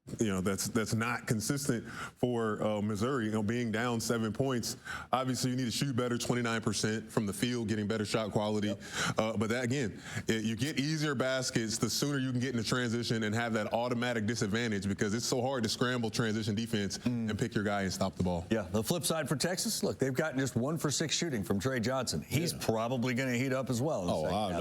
that's not consistent for Missouri. Being down 7 points, obviously you need to shoot better, 29% from the field, getting better shot quality. Yep. But that, again, you get easier baskets the sooner you can get into transition and have that automatic disadvantage, because it's so hard to scramble transition defense and pick your guy and stop the ball. Yeah, the flip side for Texas, look, they've gotten just 1 for 6 shooting from Trey Johnson. He's probably going to heat up as well. I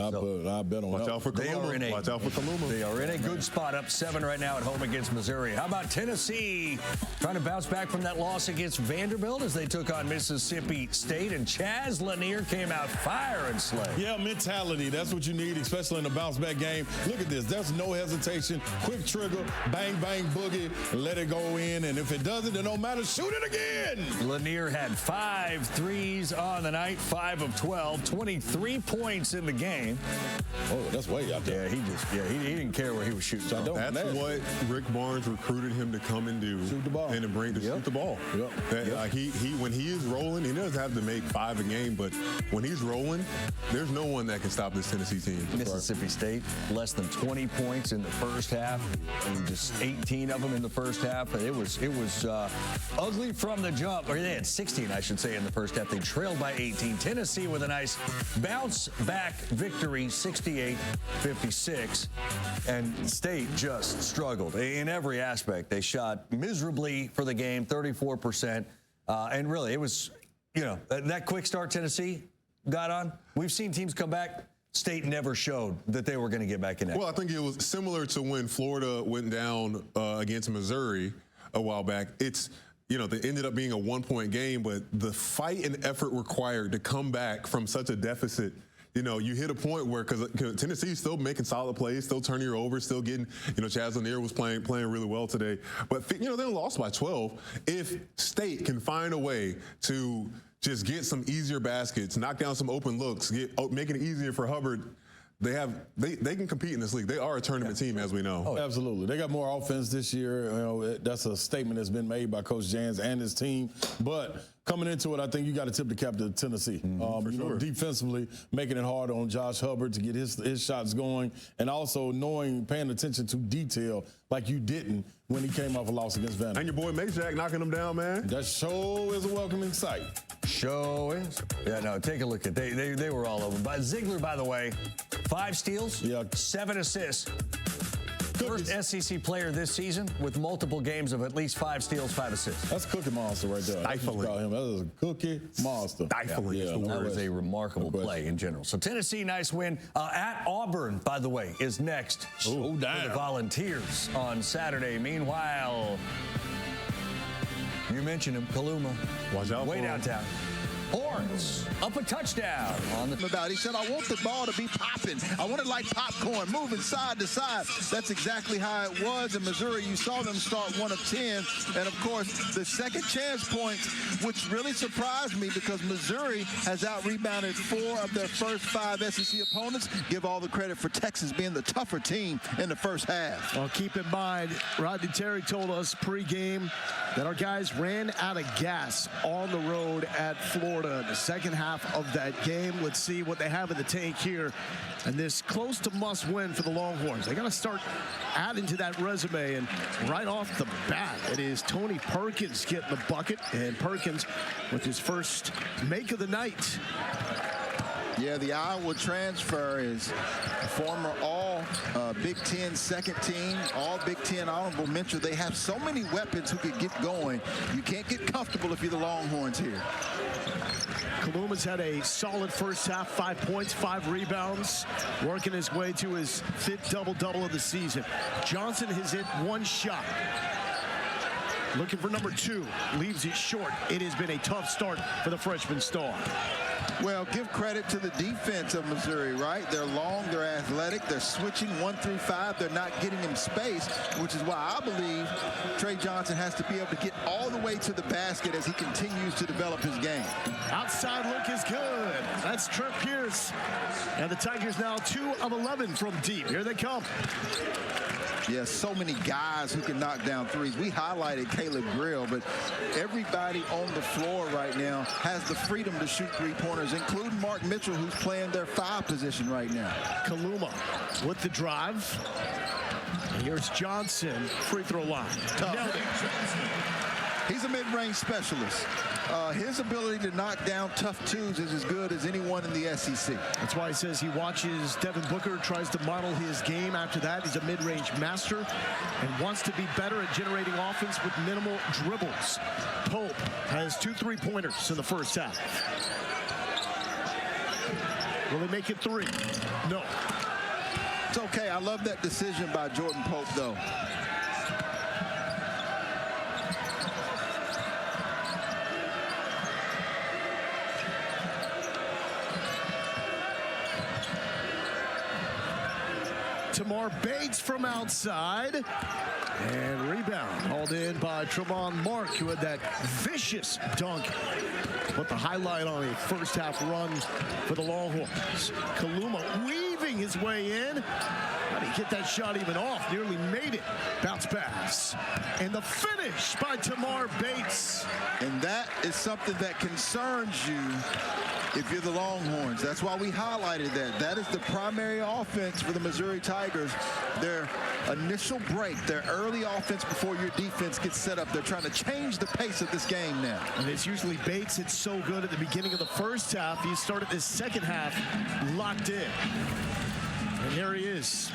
bet on that. Watch out for Kaluma. They are in a good spot, up 7 right now at home against Missouri. Missouri. How about Tennessee trying to bounce back from that loss against Vanderbilt as they took on Mississippi State, and Chaz Lanier came out fire and slay. Yeah, mentality. That's what you need, especially in a bounce-back game. Look at this. There's no hesitation. Quick trigger, bang, bang, boogie, let it go in. And if it doesn't, it don't matter. Shoot it again. Lanier had 5 threes on the night, 5 of 12, 23 points in the game. Oh, that's way out there. Yeah, he didn't care where he was shooting. That's what Rick Barnes recruited him to come and do. Shoot the ball. And to bring to shoot the ball. When he is rolling, he doesn't have to make 5 a game, but when he's rolling, there's no one that can stop this Tennessee team. Mississippi State, less than 20 points in the first half, and just 18 of them in the first half. It was ugly from the jump. Or they had 16, I should say, in the first half. They trailed by 18. Tennessee with a nice bounce-back victory, 68-56. And State just struggled in every aspect. They shot miserably for the game, 34%. And really, it was, that quick start Tennessee got on. We've seen teams come back. State never showed that they were going to get back in that. Well, I think it was similar to when Florida went down against Missouri a while back. It's, they ended up being a 1-point game, but the fight and effort required to come back from such a deficit. You hit a point where, because Tennessee's still making solid plays, still turning you over, still getting, Chaz Lanier was playing really well today. But, they lost by 12. If State can find a way to just get some easier baskets, knock down some open looks, making it easier for Hubbard, they can compete in this league. They are a tournament team, as we know. Oh, absolutely. They got more offense this year. That's a statement that's been made by Coach Jans and his team. But coming into it, I think you got to tip the cap to Tennessee. Defensively, making it hard on Josh Hubbard to get his shots going, and also paying attention to detail like you didn't when he came off a loss against Vanderbilt. And your boy Majack knocking them down, man. That show is a welcoming sight. Show is. Yeah, no, take a look at they were all over. But Ziegler, by the way, 5 steals, 7 assists. First SEC player this season with multiple games of at least 5 steals, 5 assists. That's Cookie Monster right there. Stifling. That is a Cookie Monster. Stifling. Yeah, that was a remarkable play in general. So Tennessee, nice win. At Auburn, by the way, is next. For the Volunteers on Saturday. Meanwhile, you mentioned him, Kaluma. Watch out way for him. downtown. Horns up a touchdown on the. He said, I want the ball to be popping. I want it like popcorn, moving side to side. That's exactly how it was in Missouri. You saw them start 1 of 10. And, of course, the second chance points, which really surprised me because Missouri has out-rebounded 4 of their first 5 SEC opponents. Give all the credit for Texas being the tougher team in the first half. Well, keep in mind, Rodney Terry told us pregame that our guys ran out of gas on the road at Florida in the second half of that game. Let's see what they have in the tank here. And this close to must win for the Longhorns. They got to start adding to that resume. And right off the bat, it is Tony Perkins getting the bucket. And Perkins with his first make of the night. Yeah, the Iowa transfer is former all Big Ten second team, all Big Ten honorable mention. They have so many weapons who could get going. You can't get comfortable if you're the Longhorns here. Kaluma's had a solid first half, 5 points, 5 rebounds, working his way to his 5th double-double of the season. Johnson has hit 1 shot. Looking for number 2, leaves it short. It has been a tough start for the freshman star. Well, give credit to the defense of Missouri, right? They're long, they're athletic, they're switching 1 through 5. They're not getting him space, which is why I believe Trey Johnson has to be able to get all the way to the basket as he continues to develop his game. Outside look is good. That's Trent Pierce. And the Tigers now 2 of 11 from deep. Here they come. Yeah, so many guys who can knock down threes. We highlighted Caleb Grill, but everybody on the floor right now has the freedom to shoot 3-pointers, including Mark Mitchell, who's playing their 5 position right now. Kaluma with the drive. And here's Johnson, free throw line. Nailed it. He's a mid-range specialist. His ability to knock down tough twos is as good as anyone in the SEC. That's why he says he watches Devin Booker, tries to model his game after that. He's a mid-range master and wants to be better at generating offense with minimal dribbles. Pope has 2 3-pointers in the first half. Will they make it 3? No. It's okay. I love that decision by Jordan Pope, though. Tamar Bates from outside. And rebound hauled in by Tremont Mark, who had that vicious dunk. Put the highlight on a first half run for the Longhorns. Kaluma weaving his way in. How did he get that shot even off? Nearly made it. Bounce pass. And the finish by Tamar Bates. And that is something that concerns you if you're the Longhorns. That's why we highlighted that. That is the primary offense for the Missouri Tigers. Their initial break, their early offense before your defense gets set up. They're trying to change the pace of this game now. And it's usually Bates. It's so good at the beginning of the first half. He started this second half locked in. And here he is.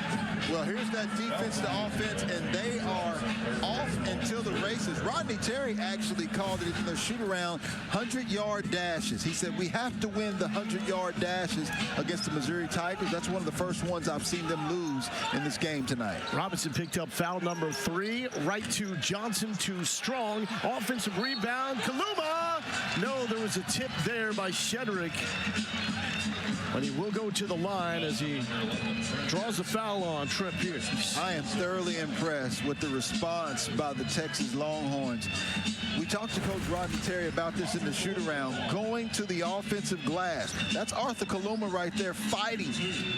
Well, here's that defense to offense, and they are off until the races. Rodney Terry actually called it in the shoot-around 100-yard dashes. He said, we have to win the 100-yard dashes against the Missouri Tigers. That's one of the first ones I've seen them lose in this game tonight. Robinson picked up foul number 3. Right to Johnson, to Strong. Offensive rebound. Kaluma! No, there was a tip there by Shedrick. But he will go to the line as he draws a foul on Trent Pierce. I am thoroughly impressed with the response by the Texas Longhorns. We talked to Coach Rodney Terry about this in the shoot-around, going to the offensive glass. That's Arthur Kaluma right there fighting.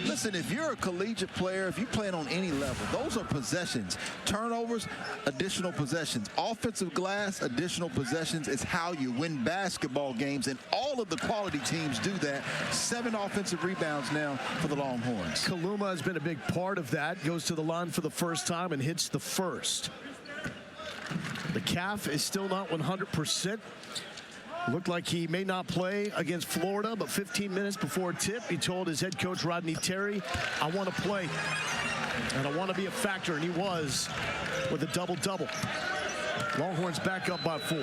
Listen, if you're a collegiate player, if you're playing on any level, those are possessions. Turnovers, additional possessions. Offensive glass, additional possessions is how you win basketball games, and all of the quality teams do that. 7 offensive rebounds now for the Longhorns. Kaluma has been a big part of that. Goes to the line for the first time and hits the first. The calf is still not 100%. Looked like he may not play against Florida, but 15 minutes before tip, he told his head coach Rodney Terry, I want to play, and I want to be a factor, and he was with a double-double. Longhorns back up by 4.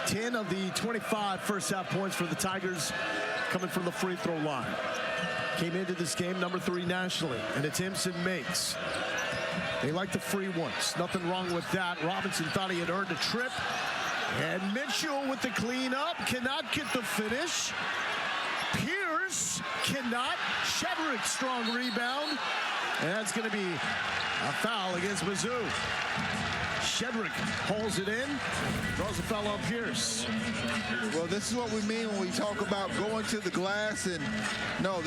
10 of the 25 first half points for the Tigers coming from the free throw line. Came into this game number 3 nationally, and it's Imson makes. They like the free ones. Nothing wrong with that. Robinson thought he had earned a trip. And Mitchell with the cleanup. Cannot get the finish. Pierce cannot. Shedrick, strong rebound. And that's going to be a foul against Mizzou. Shedrick hauls it in, draws a foul on Pierce. Well, this is what we mean when we talk about going to the glass. And no,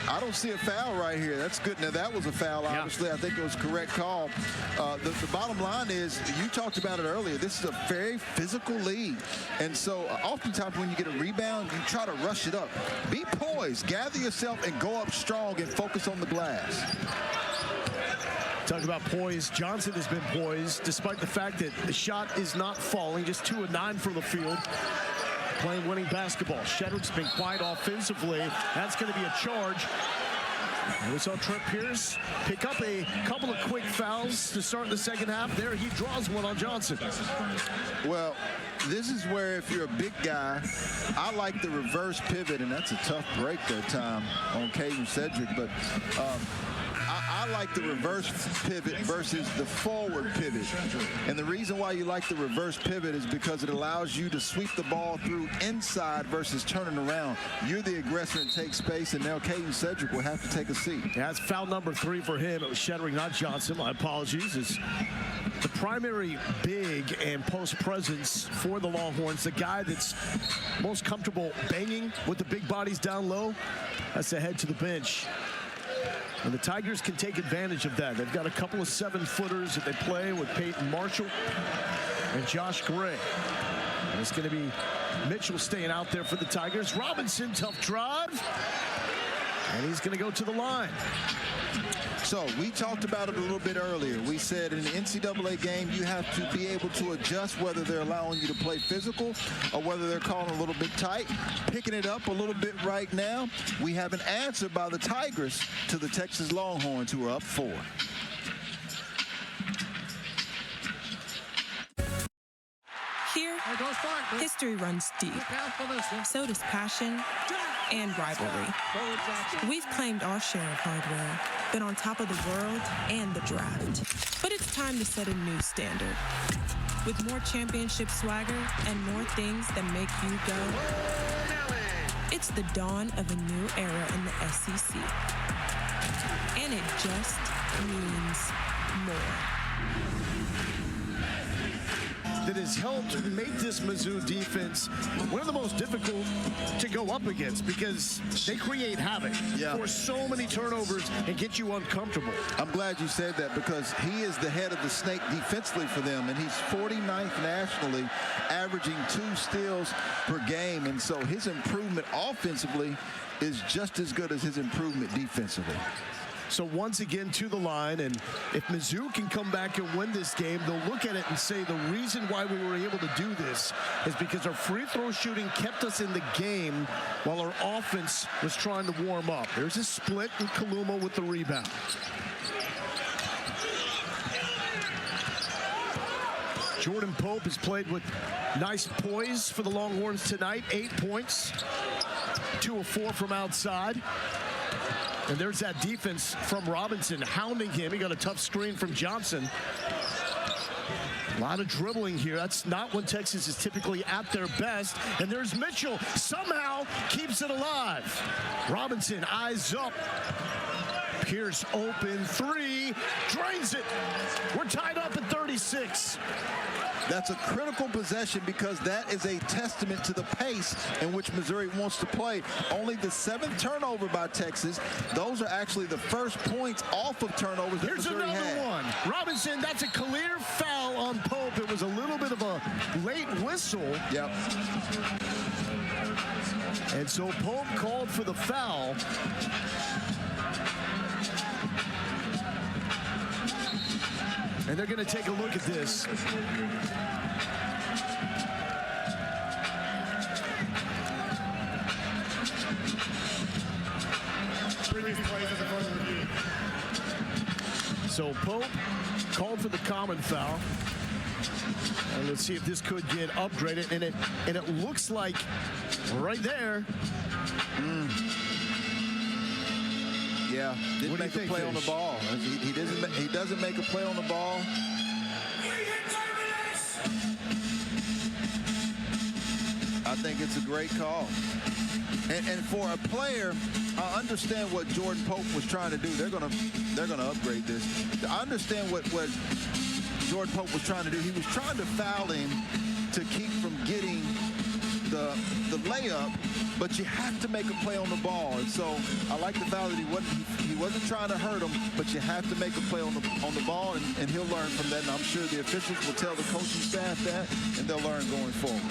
I don't see a foul right here. That's good. Now, that was a foul, obviously. Yeah. I think it was a correct call. The bottom line is, you talked about it earlier, this is a very physical league. And so oftentimes when you get a rebound, you try to rush it up. Be poised, gather yourself, and go up strong and focus on the glass. Talk about poise. Johnson has been poised despite the fact that the shot is not falling. Just 2 of 9 from the field. Playing winning basketball. Shedrick's been quiet offensively. That's going to be a charge. And we saw Trent Pierce pick up a couple of quick fouls to start the second half. There he draws one on Johnson. Well, this is where if you're a big guy, I like the reverse pivot, and that's a tough break that time on Caden Cedric, but I like the reverse pivot versus the forward pivot. And the reason why you like the reverse pivot is because it allows you to sweep the ball through inside versus turning around. You're the aggressor and take space, and now Caden Cedric will have to take a seat. Yeah, that's foul number 3 for him. It was Shedrick, not Johnson. My apologies. It's the primary big and post presence for the Longhorns. The guy that's most comfortable banging with the big bodies down low. That's the head to the bench. And the Tigers can take advantage of that. They've got a couple of 7-footers that they play with Peyton Marshall and Josh Gray. And it's going to be Mitchell staying out there for the Tigers. Robinson, tough drive. And he's going to go to the line. So we talked about it a little bit earlier. We said in an NCAA game, you have to be able to adjust whether they're allowing you to play physical or whether they're calling a little bit tight. Picking it up a little bit right now. We have an answer by the Tigers to the Texas Longhorns, who are up 4. Here, history runs deep. So does passion and rivalry. We've claimed our share of hardware, been on top of the world and the draft. But it's time to set a new standard. With more championship swagger and more things that make you go. It's the dawn of a new era in the SEC. And it just means more. That has helped make this Mizzou defense one of the most difficult to go up against because they create havoc for so many turnovers and get you uncomfortable. I'm glad you said that because he is the head of the snake defensively for them, and he's 49th nationally, averaging 2 steals per game. And so his improvement offensively is just as good as his improvement defensively. So once again to the line, and if Mizzou can come back and win this game, they'll look at it and say the reason why we were able to do this is because our free throw shooting kept us in the game while our offense was trying to warm up. There's a split in Kaluma with the rebound. Jordan Pope has played with nice poise for the Longhorns tonight. 8 points, 2 of 4 from outside. And there's that defense from Robinson hounding him. He got a tough screen from Johnson. A lot of dribbling here. That's not when Texas is typically at their best. And there's Mitchell. Somehow keeps it alive. Robinson eyes up. Pierce open 3. Drains it. We're tied up at 36. That's a critical possession because that is a testament to the pace in which Missouri wants to play. Only the 7th turnover by Texas. Those are actually the first points off of turnovers that Missouri had. Here's another one. Robinson, that's a clear foul on Pope. It was a little bit of a late whistle. Yep. And so Pope called for the foul. And they're going to take a look at this. So Pope called for the common foul. And let's see if this could get upgraded. And it looks like right there. Yeah, didn't make a play on the ball. He doesn't make a play on the ball. I think it's a great call. And for a player, I understand what Jordan Pope was trying to do. They're gonna upgrade this. I understand what Jordan Pope was trying to do. He was trying to foul him to keep from getting the layup, but you have to make a play on the ball. And so I like the foul that he wasn't trying to hurt him, but you have to make a play on the ball, and he'll learn from that. And I'm sure the officials will tell the coaching staff that, and they'll learn going forward.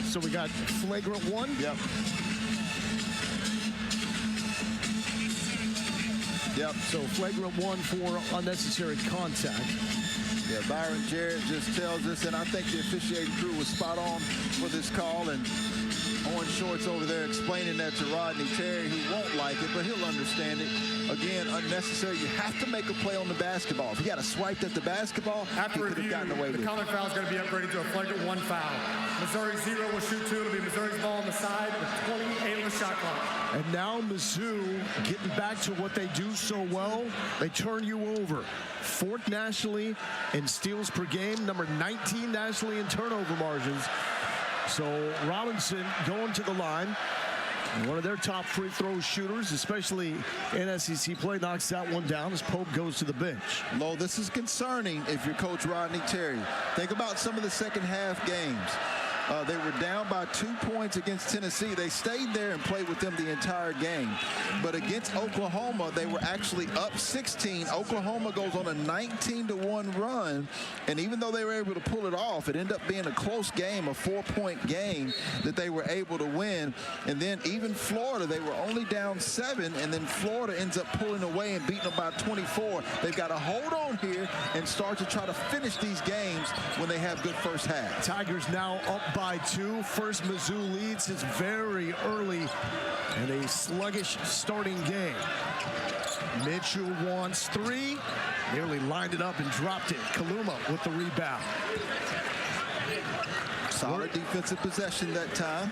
So we got flagrant 1. Yep. Yep. So flagrant 1 for unnecessary contact. Yeah, Byron Jarrett just tells us, and I think the officiating crew was spot on for this call, and Orange Shorts over there explaining that to Rodney Terry, who won't like it, but he'll understand it. Again, unnecessary. You have to make a play on the basketball. If he got a swipe at the basketball, after he could have gotten away with it. The common foul is going to be upgraded to a flagrant 1 foul. Missouri 0 will shoot 2. It'll be Missouri's ball on the side with 28 on the shot clock. And now Mizzou getting back to what they do so well. They turn you over. 4th nationally in steals per game, number 19 nationally in turnover margins. So Robinson going to the line. One of their top free throw shooters, especially in SEC play, knocks that one down as Pope goes to the bench. Lo, this is concerning if you're Coach Rodney Terry. Think about some of the second half games. They were down by 2 points against Tennessee. They stayed there and played with them the entire game. But against Oklahoma, they were actually up 16. Oklahoma goes on a 19-1 run. And even though they were able to pull it off, it ended up being a close game, a 4-point game that they were able to win. And then even Florida, they were only down 7. And then Florida ends up pulling away and beating them by 24. They've got to hold on here and start to try to finish these games when they have good first half. Tigers now up by 2. First Mizzou lead since very early in a sluggish starting game. Mitchell wants 3. Nearly lined it up and dropped it. Kaluma with the rebound. Solid defensive possession that time.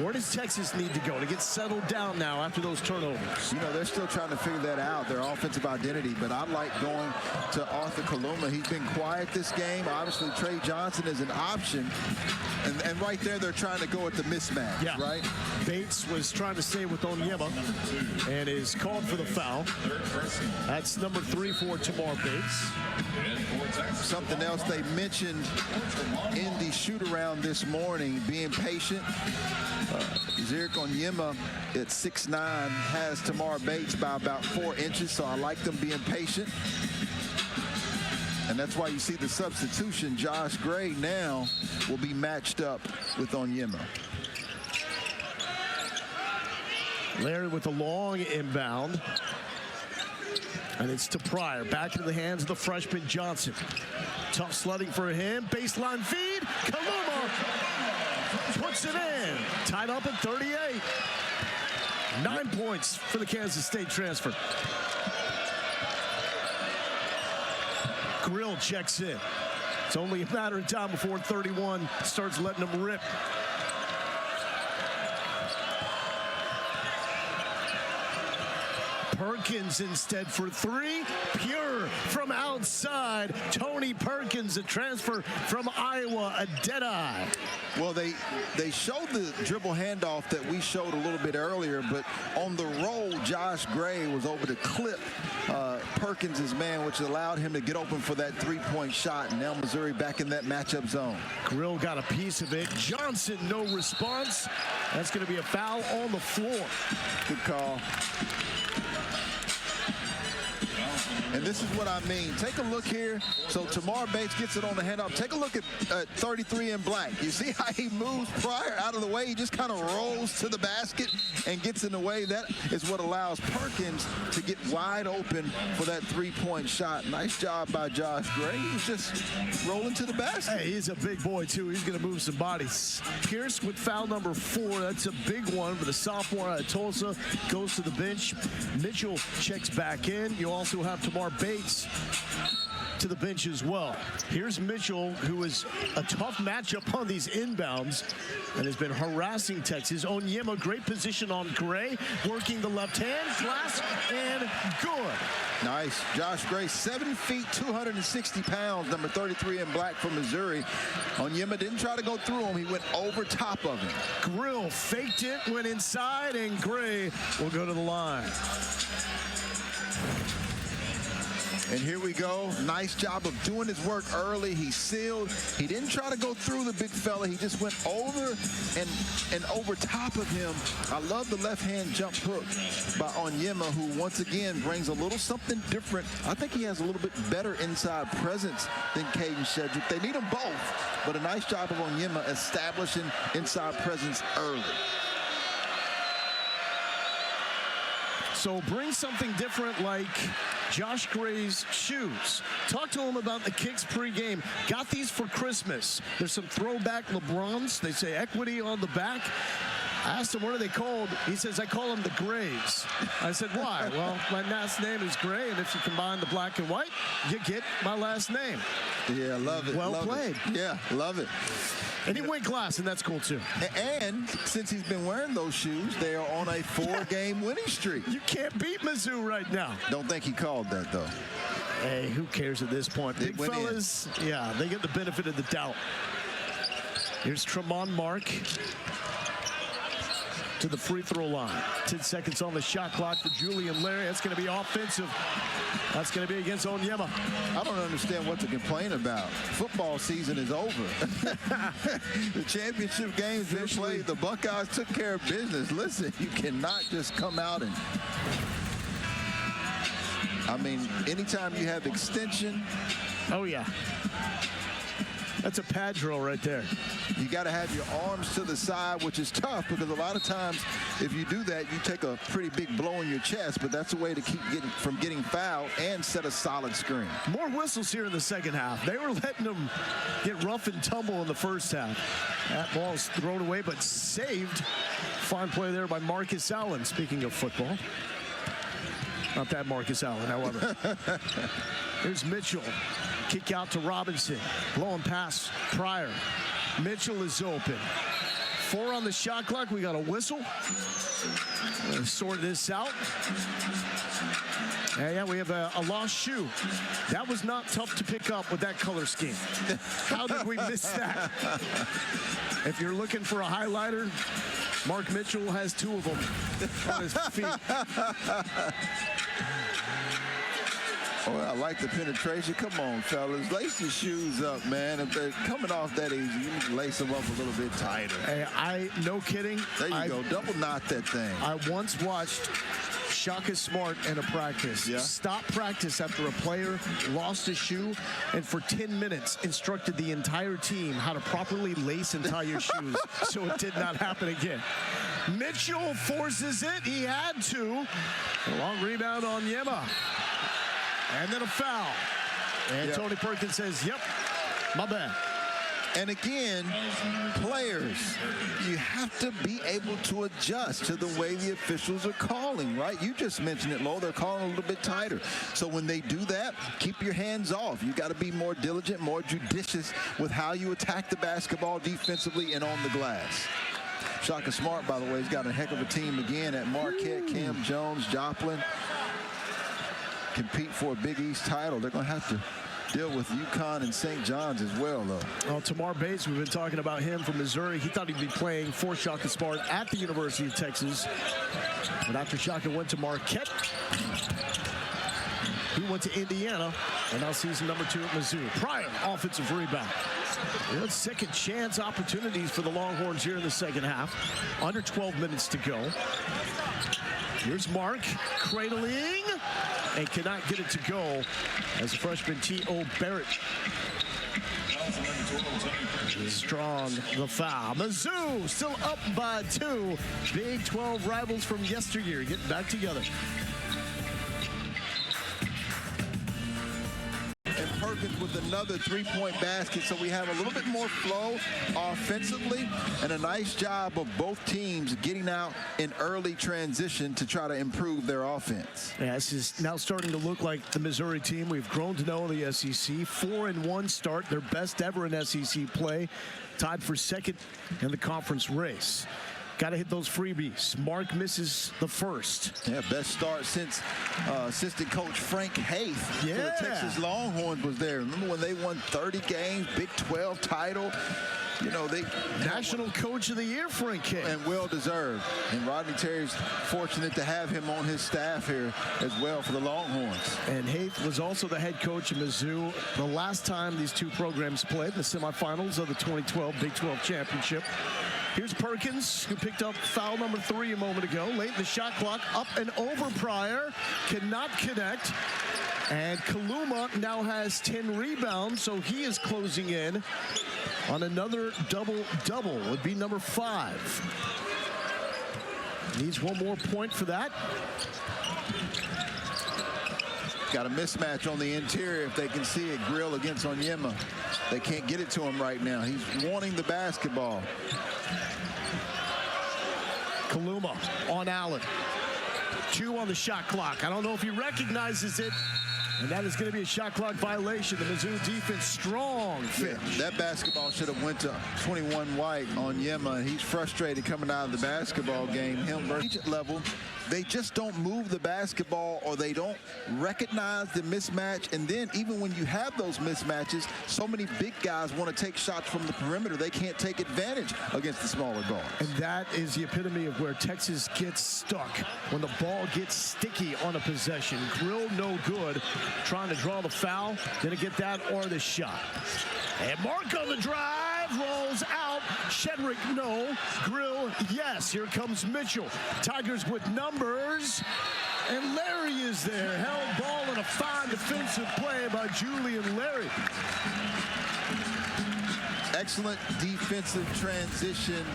Where does Texas need to go to get settled down now after those turnovers? You know, they're still trying to figure that out, their offensive identity, but I like going to Arthur Kaluma. He's been quiet this game. Obviously, Trey Johnson is an option, and right there they're trying to go at the mismatch, right? Bates was trying to stay with Onyema and is called for the foul. That's number 3 for Tamar Bates. Something else they mentioned in the shoot-around this morning, being patient. Zerrick Onyema at 6'9" has Tamar Bates by about 4 inches, so I like them being patient. And that's why you see the substitution. Josh Gray now will be matched up with Onyema. Larry with a long inbound. And it's to Pryor. Back into the hands of the freshman Johnson. Tough sledding for him. Baseline feed. Kaluma puts it in. Tied up at 38. 9 points for the Kansas State transfer. Grill checks in. It's only a matter of time before 31 starts letting them rip. Perkins instead for 3. Pure from outside. Tony Perkins, a transfer from Iowa, a deadeye. Well, they showed the dribble handoff that we showed a little bit earlier, but on the roll, Josh Gray was over to clip Perkins' man, which allowed him to get open for that 3-point shot. And now Missouri back in that matchup zone. Grill got a piece of it. Johnson, no response. That's going to be a foul on the floor. Good call. And this is what I mean. Take a look here. So Tamar Bates gets it on the handoff. Take a look at 33 in black. You see how he moves Pryor out of the way? He just kind of rolls to the basket and gets in the way. That is what allows Perkins to get wide open for that 3-point shot. Nice job by Josh Gray. He was just rolling to the basket. Hey, he's a big boy, too. He's going to move some bodies. Pierce with foul number 4. That's a big one, but the sophomore out of Tulsa goes to the bench. Mitchell checks back in. You also have Tamar Bates to the bench as well. Here's Mitchell, who is a tough matchup on these inbounds and has been harassing Texas. Onyema, great position on Gray, working the left hand, glass, and good. Nice. Josh Gray, 7 feet, 260 pounds, number 33 in black from Missouri. Onyema didn't try to go through him. He went over top of him. Grill faked it, went inside, and Gray will go to the line. And here we go. Nice job of doing his work early. He sealed. He didn't try to go through the big fella. He just went over and over top of him. I love the left-hand jump hook by Onyema, who once again brings a little something different. I think he has a little bit better inside presence than Caden Shedrick. They need them both, but a nice job of Onyema establishing inside presence early. So bring something different like Josh Gray's shoes. Talk to him about the kicks pregame. Got these for Christmas. There's some throwback LeBrons. They say equity on the back. I asked him, what are they called? He says, I call them the Grays. I said, why? Well, my last name is Gray, and if you combine the black and white, you get my last name. Yeah, love it. Well played. Yeah, love it. And he went glass, and that's cool, too. And since he's been wearing those shoes, they are on a 4-game winning streak. You can't beat Mizzou right now. Don't think he called that, though. Hey, who cares at this point? Big fellas, yeah, they get the benefit of the doubt. Here's Tremont Mark to the free throw line. 10 seconds on the shot clock for Julian Larry. That's going to be offensive. That's going to be against Onyema. I don't understand what to complain about. Football season is over. The championship game's been played. The Buckeyes took care of business. Listen, you cannot just come out and... I mean, anytime you have extension... Oh, yeah. That's a pad drill right there. You got to have your arms to the side, which is tough because a lot of times if you do that, you take a pretty big blow in your chest, but that's a way to keep from getting fouled and set a solid screen. More whistles here in the second half. They were letting them get rough and tumble in the first half. That ball's thrown away, but saved. Fine play there by Marcus Allen, speaking of football. Not that Marcus Allen, however. Here's Mitchell. Kick out to Robinson. Blowing past Pryor. Mitchell is open. 4 on the shot clock. We got a whistle. Let's sort this out. Yeah, we have a lost shoe. That was not tough to pick up with that color scheme. How did we miss that? If you're looking for a highlighter, Mark Mitchell has 2 of them on his feet. Oh, I like the penetration. Come on, fellas. Lace your shoes up, man. If they're coming off that easy, you need to lace them up a little bit tighter. Hey, no kidding. There you go. Double knot that thing. I once watched Shaka Smart in a practice. Yeah. Stop practice after a player lost a shoe, and for 10 minutes instructed the entire team how to properly lace and tie your shoes so it did not happen again. Mitchell forces it. He had to. A long rebound on Yema. And then a foul. And yep. Tony Perkins says, yep, my bad. And again, players, you have to be able to adjust to the way the officials are calling, right? You just mentioned it, Lo. They're calling a little bit tighter. So when they do that, keep your hands off. You got to be more diligent, more judicious with how you attack the basketball defensively and on the glass. Shaka Smart, by the way, has got a heck of a team again at Marquette. Cam Jones, Joplin. Compete for a Big East title. They're going to have to deal with UConn and St. John's as well, though. Well, Tamar Bates, we've been talking about him from Missouri. He thought he'd be playing for Shaka Smart at the University of Texas. But after Shaka went to Marquette, he went to Indiana, and now season number 2 at Mizzou. Pryor, offensive rebound. Good second chance opportunities for the Longhorns here in the second half. Under 12 minutes to go. Here's Mark cradling and cannot get it to go as a freshman T.O. Barrett. Strong, the foul. Mizzou still up by 2. Big 12 rivals from yesteryear getting back together. Perkins with another 3-point basket, so we have a little bit more flow offensively and a nice job of both teams getting out in early transition to try to improve their offense. Yeah, this is now starting to look like the Missouri team we've grown to know in the SEC. 4-1 start, their best ever in SEC play, tied for second in the conference race. Got to hit those freebies. Mark misses the first. Yeah, best start since assistant coach Frank Haith for the Texas Longhorns was there. Remember when they won 30 games, Big 12 title? You know, they National Coach of the Year, Frank Haith. And well-deserved. And Rodney Terry's fortunate to have him on his staff here as well for the Longhorns. And Haith was also the head coach of Mizzou the last time these two programs played in the semifinals of the 2012 Big 12 Championship. Here's Perkins, who picked up foul number 3 a moment ago. Late in the shot clock, up and over Pryor. Cannot connect. And Kaluma now has 10 rebounds, so he is closing in on another double-double. Would be number 5. Needs one more point for that. Got a mismatch on the interior if they can see it. Grill against Onyema. They can't get it to him right now. He's wanting the basketball. Kaluma on Allen. 2 on the shot clock. I don't know if he recognizes it. And that is going to be a shot clock violation. The Mizzou defense strong finish. Yeah, that basketball should have went to 21 White on Yema. He's frustrated coming out of the basketball game. Him versus level, they just don't move the basketball or they don't recognize the mismatch. And then even when you have those mismatches, so many big guys want to take shots from the perimeter. They can't take advantage against the smaller guards. And that is the epitome of where Texas gets stuck. When the ball gets sticky on a possession. Grill no good. Trying to draw the foul. Gonna get that or the shot. And Mark on the drive. Rolls out. Shedrick, no. Grill, yes. Here comes Mitchell. Tigers with numbers. And Larry is there. Held ball and a fine defensive play by Julian Larry. Excellent defensive transition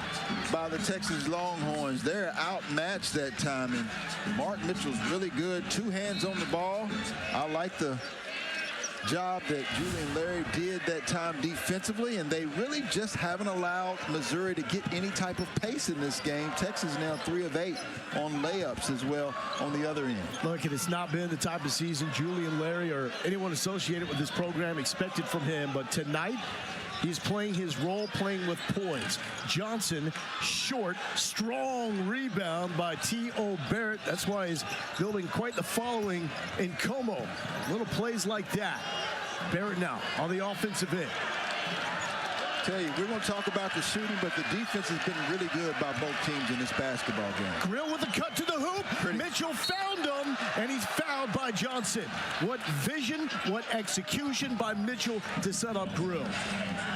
by the Texas Longhorns. They're outmatched that time, and Mark Mitchell's really good. 2 hands on the ball. I like the job that Julian Larry did that time defensively, and they really just haven't allowed Missouri to get any type of pace in this game. Texas now 3 of 8 on layups as well on the other end. Look, it has not been the type of season Julian Larry or anyone associated with this program expected from him, but tonight He's playing his role, playing with poise. Johnson, short, strong rebound by T.O. Barrett. That's why he's building quite the following in Como. Little plays like that. Barrett now on the offensive end. Tell you, we're going to talk about the shooting, but the defense has been really good by both teams in this basketball game. Grill with a cut to the hoop. Mitchell found him, and he's fouled by Johnson. What vision, what execution by Mitchell to set up Grill.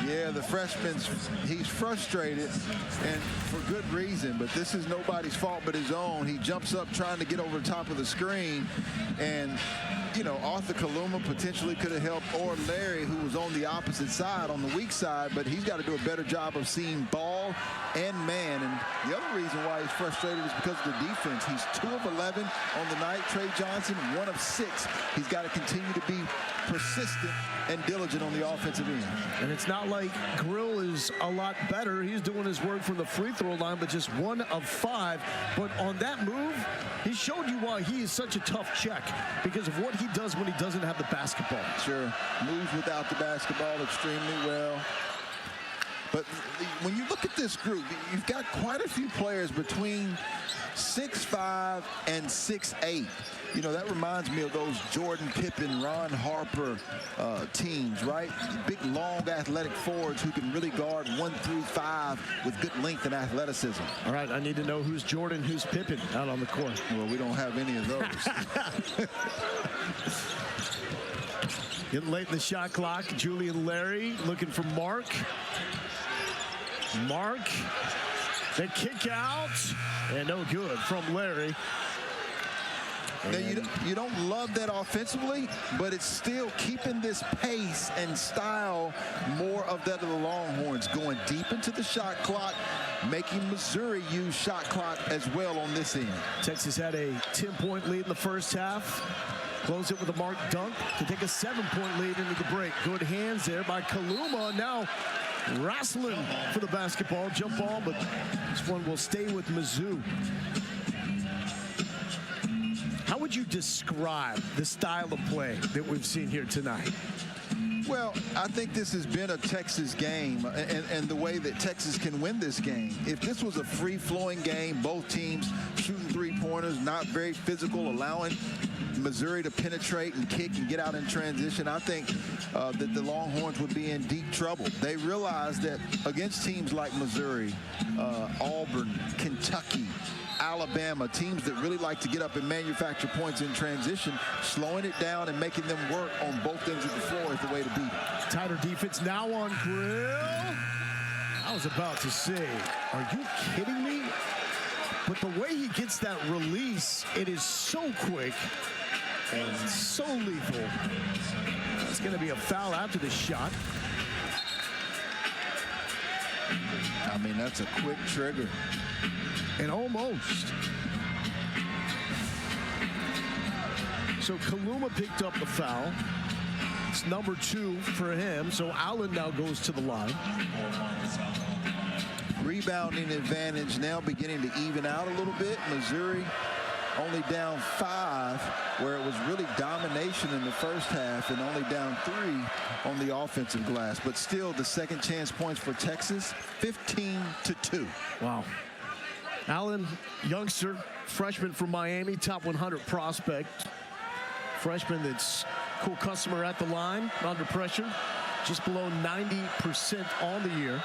Yeah, the freshman's, he's frustrated, and for good reason, but this is nobody's fault but his own. He jumps up trying to get over the top of the screen, and you know, Arthur Kaluma potentially could have helped, or Larry, who was on the opposite side, on the weak side, but he's got to do a better job of seeing ball and man. And the other reason why he's frustrated is because of the defense. He's 2 of 11 on the night. Trey Johnson, 1 of 6. He's got to continue to be persistent and diligent on the offensive end. And it's not like Grill is a lot better. He's doing his work from the free throw line, but just 1 of 5. But on that move, he showed you why he is such a tough check, because of what he does when he doesn't have the basketball. Sure, moves without the basketball extremely well. But when you look at this group, you've got quite a few players between 6'5" and 6'8". You know, that reminds me of those Jordan Pippen, Ron Harper teams, right? Big, long, athletic forwards who can really guard 1 through 5 with good length and athleticism. All right, I need to know who's Jordan, who's Pippen out on the court. Well, we don't have any of those. Getting late in the shot clock. Julian Larry looking for Mark. Mark, the kick out, and no good from Larry. Now, you don't love that offensively, but it's still keeping this pace and style more of that of the Longhorns, going deep into the shot clock, making Missouri use shot clock as well on this end. Texas had a 10-point lead in the first half. Close it with a Mark dunk to take a 7-point lead into the break. Good hands there by Kaluma. Now wrestling for the basketball. Jump ball, but this one will stay with Mizzou. How would you describe the style of play that we've seen here tonight? Well, I think this has been a Texas game, and the way that Texas can win this game. If this was a free-flowing game, both teams shooting three-pointers, not very physical, allowing Missouri to penetrate and kick and get out in transition, I think that the Longhorns would be in deep trouble. They realize that against teams like Missouri, Auburn, Kentucky, Alabama, teams that really like to get up and manufacture points in transition, slowing it down and making them work on both ends of the floor is the way to beat it. Tighter defense now on Grill. I was about to say, are you kidding me? But the way he gets that release, it is so quick and so lethal. It's going to be a foul after the shot. I mean, that's a quick trigger. And almost. So Kaluma picked up the foul. It's number 2 for him. So Allen now goes to the line. Rebounding advantage now beginning to even out a little bit. Missouri only down 5, where it was really domination in the first half, and only down 3 on the offensive glass. But still, the second chance points for Texas, 15-2. Wow. Allen, youngster, freshman from Miami, top 100 prospect. Freshman that's cool customer at the line, under pressure, just below 90% on the year.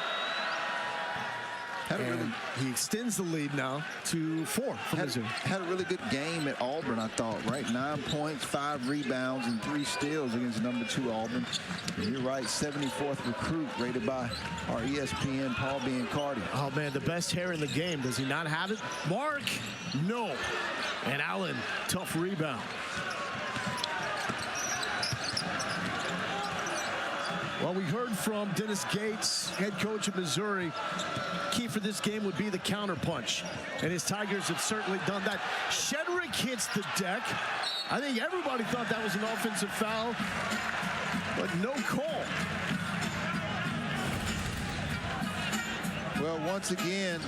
And he extends the lead now to 4 for Missouri. Had a really good game at Auburn, I thought, right? 9 points, 5 rebounds, and 3 steals against number 2 Auburn. And you're right, 74th recruit rated by our ESPN Paul Biancardi. Oh, man, the best hair in the game. Does he not have it? Mark, no. And Allen, tough rebound. Well, we heard from Dennis Gates, head coach of Missouri. Key for this game would be the counterpunch, and his Tigers have certainly done that. Shedrick hits the deck. I think everybody thought that was an offensive foul, but no call. Well, once again,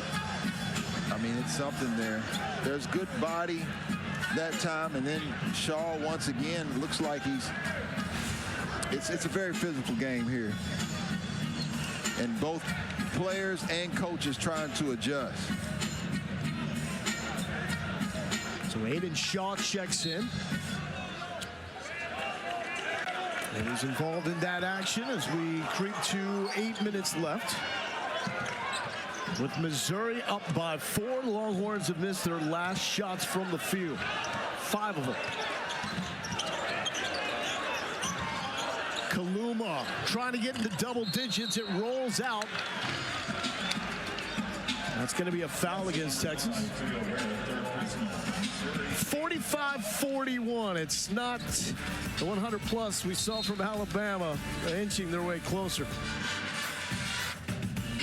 I mean, it's something there. There's good body that time, and then Shaw once again looks like it's a very physical game here. and both players and coaches trying to adjust. So Aiden Shaw checks in. And he's involved in that action as we creep to 8 minutes left. With Missouri up by 4, the Longhorns have missed their last shots from the field. 5 of them. Kaluma trying to get into double digits. It rolls out. That's going to be a foul against Texas. 45-41. It's not the 100-plus we saw from Alabama inching their way closer.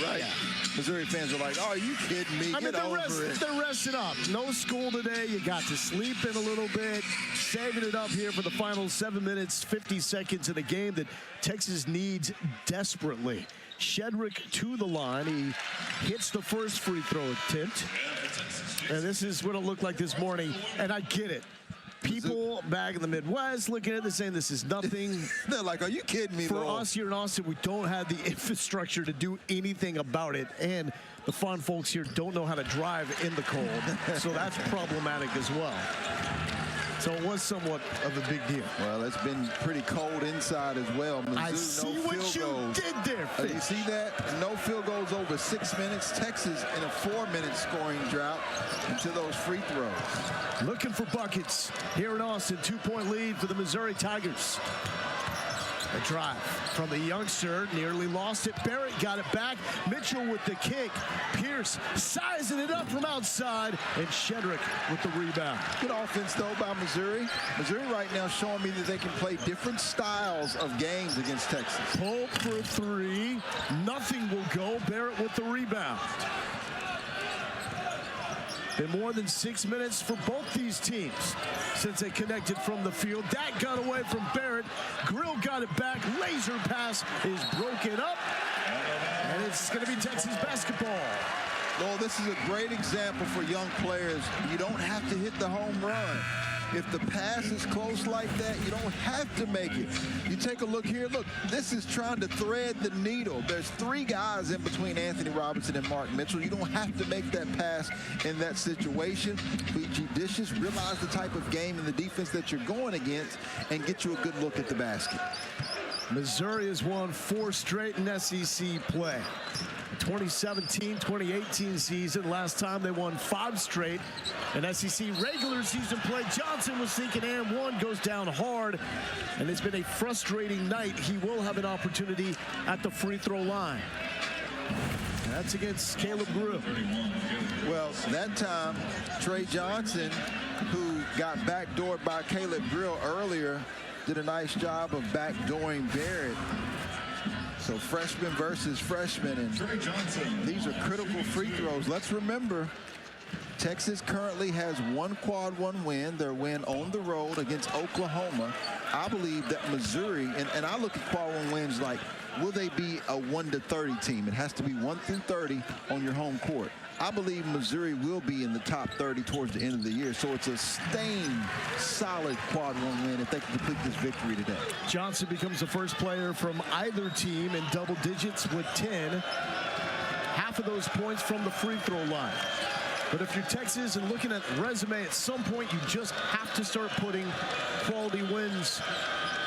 Right. Yeah. Missouri fans are like, oh, are you kidding me? Get over it. They're resting up. No school today. You got to sleep in a little bit. Saving it up here for the final 7 minutes, 50 seconds in a game that Texas needs desperately. Shedrick to the line. He hits the first free throw attempt. And this is what it looked like this morning. And I get it. People back in the Midwest looking at this saying this is nothing. They're like, are you kidding me? For us here in Austin, we don't have the infrastructure to do anything about it. And the fun folks here don't know how to drive in the cold. So that's problematic as well. So it was somewhat of a big deal. Well, it's been pretty cold inside as well. Mizzou, I see what you did there, Fitz. You see that? No field goals over 6 minutes. Texas in a 4-minute scoring drought into those free throws. Looking for buckets here in Austin. 2-point lead for the Missouri Tigers. A drive from the youngster, nearly lost it. Barrett got it back. Mitchell with the kick. Pierce sizing it up from outside, and Shedrick with the rebound. Good offense, though, by Missouri. Missouri right now showing me that they can play different styles of games against Texas. Pulled for 3. Nothing will go. Barrett with the rebound. Been more than 6 minutes for both these teams since they connected from the field. That got away from Barrett. Grill got it back. Laser pass is broken up. And it's going to be Texas basketball. Well, this is a great example for young players. You don't have to hit the home run. If the pass is close like that, you don't have to make it. You take a look here. Look, this is trying to thread the needle. There's 3 guys in between Anthony Robinson and Mark Mitchell. You don't have to make that pass in that situation. Be judicious, realize the type of game and the defense that you're going against, and get you a good look at the basket. Missouri has won 4 straight in SEC play. 2017-2018 season, last time they won 5 straight in SEC regular season play. Johnson was thinking and one, goes down hard, and it's been a frustrating night. He will have an opportunity at the free throw line. That's against Caleb Grill. Well, that time, Trey Johnson, who got backdoored by Caleb Grill earlier, did a nice job of backdooring Barrett. So freshman versus freshman, and these are critical free throws. Let's remember, Texas currently has 1 quad 1 win, their win on the road against Oklahoma. I believe that Missouri, and I look at quad 1 wins like, will they be a 1-30 team? It has to be 1 through 30 on your home court. I believe Missouri will be in the top 30 towards the end of the year. So it's a staying solid quad 1 win if they can complete this victory today. Johnson becomes the first player from either team in double digits with 10. Half of those points from the free throw line. But if you're Texas and looking at the resume, at some point you just have to start putting quality wins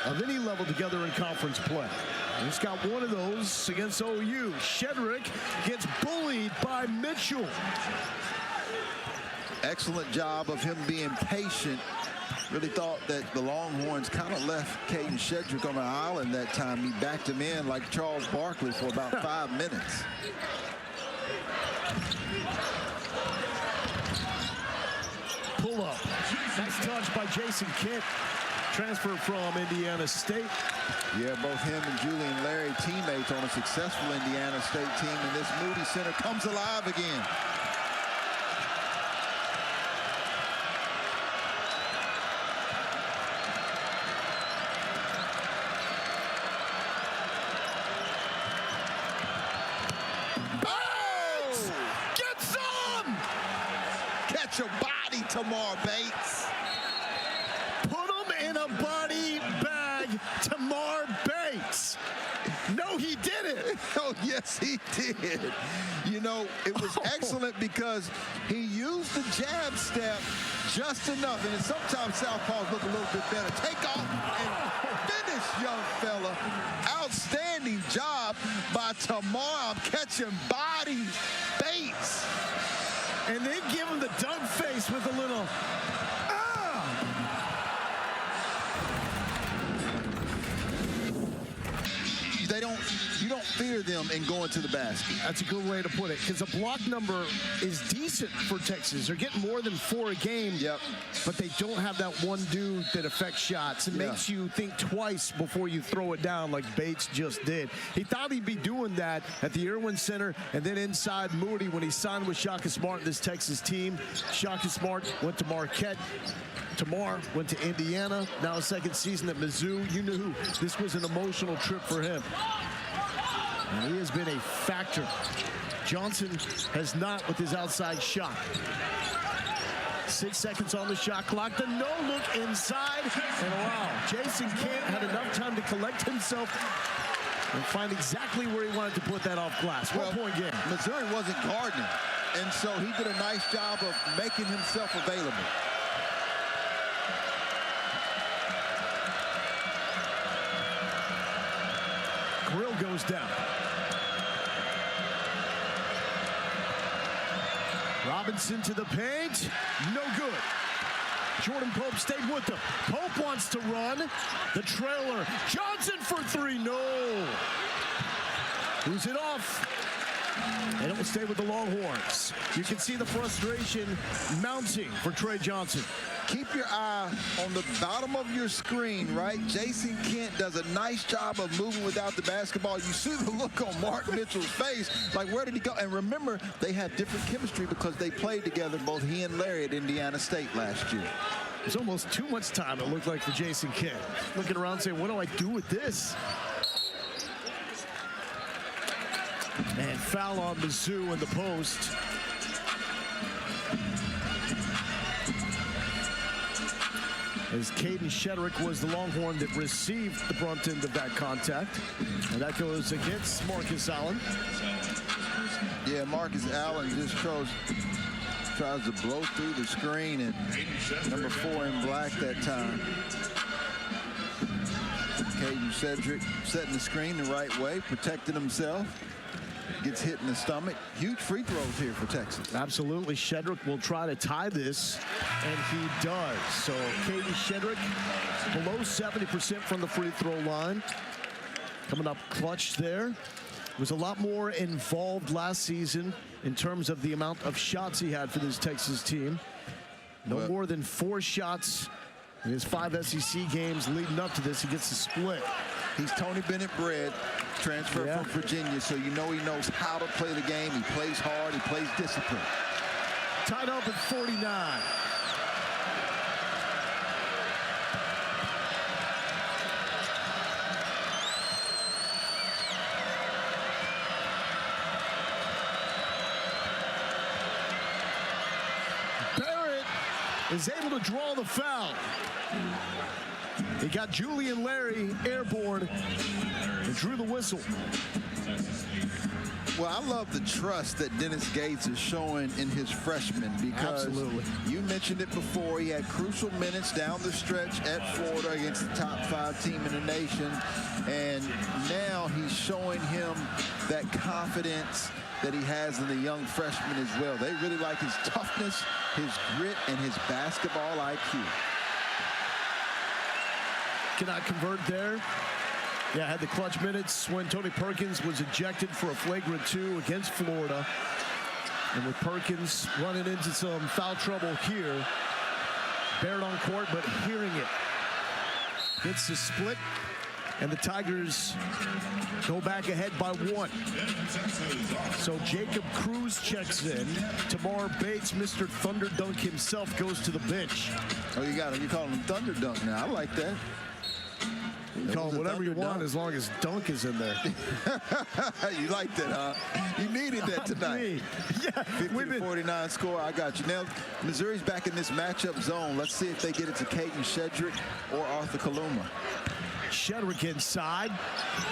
of any level together in conference play. He's got one of those against OU. Shedrick gets bullied by Mitchell. Excellent job of him being patient. Really thought that the Longhorns kind of left Caden Shedrick on an island that time. He backed him in like Charles Barkley for about 5 minutes. Pull up. Nice touch by Jason Kent. Transfer from Indiana State. Yeah, both him and Julian Larry, teammates on a successful Indiana State team, and this Moody Center comes alive again. Bates! Get some! Catch a body, Tamar Bates. Body bag, Tamar Bates. No, he didn't. Oh, yes, he did. You know, it was excellent because he used the jab step just enough. And sometimes southpaws look a little bit better. Take off and finish, young fella. Outstanding job by Tamar. I'm catching bodies, Bates. And then give him the dunk face with a little, You don't fear them in going to the basket. That's a good way to put it, because the block number is decent for Texas. They're getting more than 4 a game, but they don't have that one dude that affects shots. It makes you think twice before you throw it down like Bates just did. He thought he'd be doing that at the Irwin Center and then inside Moody when he signed with Shaka Smart, this Texas team. Shaka Smart went to Marquette. Tamar went to Indiana, now a second season at Mizzou. You knew this was an emotional trip for him. And he has been a factor. Johnson has not with his outside shot. 6 seconds on the shot clock. The no-look inside. And wow, Jason Kent had enough time to collect himself and find exactly where he wanted to put that off glass. One-point game. Missouri wasn't guarding him, and so he did a nice job of making himself available. Grill goes down. Robinson to the paint. No good. Jordan Pope stayed with them. Pope wants to run. The trailer. Johnson for 3. No. Lose it off. And it will stay with the Longhorns. You can see the frustration mounting for Trey Johnson. Keep your eye on the bottom of your screen, right? Jason Kent does a nice job of moving without the basketball. You see the look on Mark Mitchell's face, like where did he go? And remember, they have different chemistry because they played together, both he and Larry at Indiana State last year. There's almost too much time, it looked like, for Jason Kent. Looking around saying, what do I do with this? And foul on Mizzou in the post. As Caden Shedrick was the Longhorn that received the brunt end of that contact. And that goes against Marcus Allen. Yeah, Marcus Allen just tries to blow through the screen, and number 4 in black that time. Caden Shedrick setting the screen the right way, protecting himself. Gets hit in the stomach. Huge free throws here for Texas. Absolutely. Shedrick will try to tie this, and he does. So Caden Shedrick below 70% from the free throw line. Coming up clutch there. Was a lot more involved last season in terms of the amount of shots he had for this Texas team. No more than 4 shots in his 5 SEC games leading up to this. He gets the split. He's Tony Bennett bred, transferred from Virginia, so you know he knows how to play the game. He plays hard, he plays discipline. Tied up at 49. Barrett is able to draw the foul. He got Julian Larry airborne and drew the whistle. Well, I love the trust that Dennis Gates is showing in his freshmen because you mentioned it before. He had crucial minutes down the stretch at Florida against the top 5 team in the nation. And now he's showing him that confidence that he has in the young freshman as well. They really like his toughness, his grit, and his basketball IQ. Cannot convert there. Yeah, had the clutch minutes when Tony Perkins was ejected for a flagrant 2 against Florida. And with Perkins running into some foul trouble here, Barrett on court, but hearing it. Gets the split, and the Tigers go back ahead by 1. So Jacob Cruz checks in. Tamar Bates, Mr. Thunder Dunk himself, goes to the bench. Oh, you got him. You call him Thunder Dunk now. I like that. You call him whatever you want as long as Dunk is in there. You like that, huh? You needed that tonight. Yeah, 50-49 score. I got you. Now, Missouri's back in this matchup zone. Let's see if they get it to Caden Shedrick or Arthur Kaluma. Shedrick inside.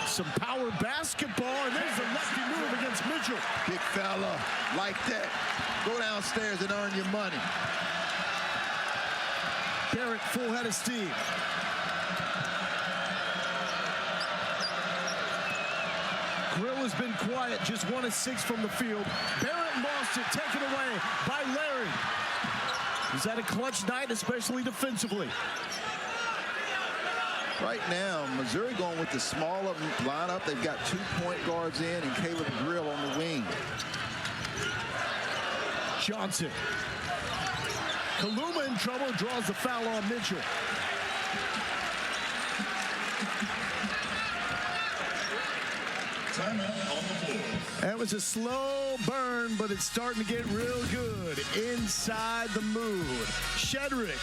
Some power basketball, and there's a lefty move against Mitchell. Big fella, like that. Go downstairs and earn your money. Barrett, full head of steam. Grill has been quiet, just 1 of 6 from the field. Barrett lost it, taken away by Larry. He's had a clutch night, especially defensively. Right now, Missouri going with the smaller lineup. They've got 2 point guards in and Caleb Grill on the wing. Johnson. Kaluma in trouble, draws the foul on Mitchell. That was a slow burn, but it's starting to get real good inside the mood. Shedrick,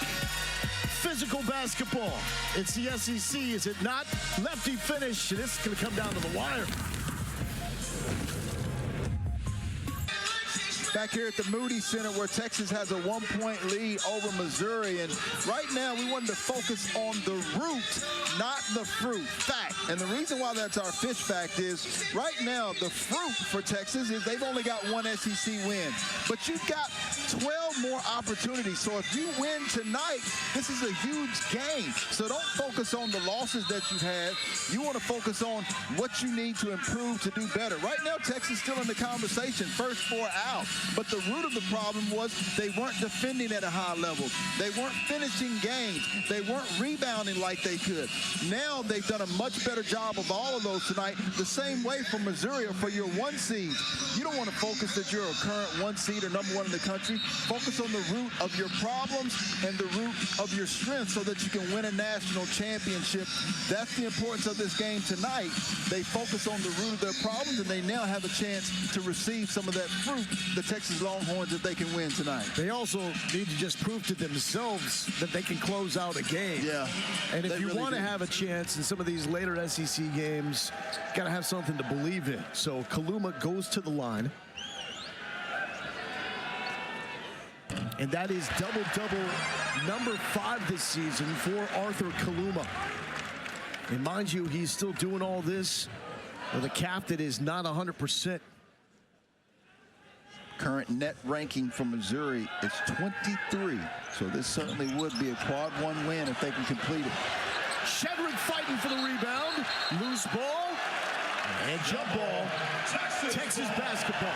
physical basketball. It's the SEC, is it not? Lefty finish, and this is going to come down to the wire. Back here at the Moody Center, where Texas has a 1-point lead over Missouri. And right now, we wanted to focus on the root, not the fruit. Fact. And the reason why that's our fish fact is, right now, the fruit for Texas is they've only got 1 SEC win. But you've got 12 more opportunities. So if you win tonight, this is a huge game. So don't focus on the losses that you've had. You want to focus on what you need to improve to do better. Right now, Texas still in the conversation, first 4 out. But the root of the problem was they weren't defending at a high level. They weren't finishing games. They weren't rebounding like they could. Now they've done a much better job of all of those tonight. The same way for Missouri or for your 1 seed. You don't want to focus that you're a current 1 seed or number 1 in the country. Focus on the root of your problems and the root of your strength so that you can win a national championship. That's the importance of this game tonight. They focus on the root of their problems, and they now have a chance to receive some of that fruit, the Texas Longhorns, that they can win tonight. They also need to just prove to themselves that they can close out a game. Yeah. And if you really want to have a chance in some of these later SEC games, got to have something to believe in. So Kaluma goes to the line. And that is double-double number 5 this season for Arthur Kaluma. And mind you, he's still doing all this with a calf that is not 100%. Current net ranking for Missouri is 23. So this certainly would be a quad 1 win if they can complete it. Shedrick fighting for the rebound. Loose ball and jump ball. Texas basketball.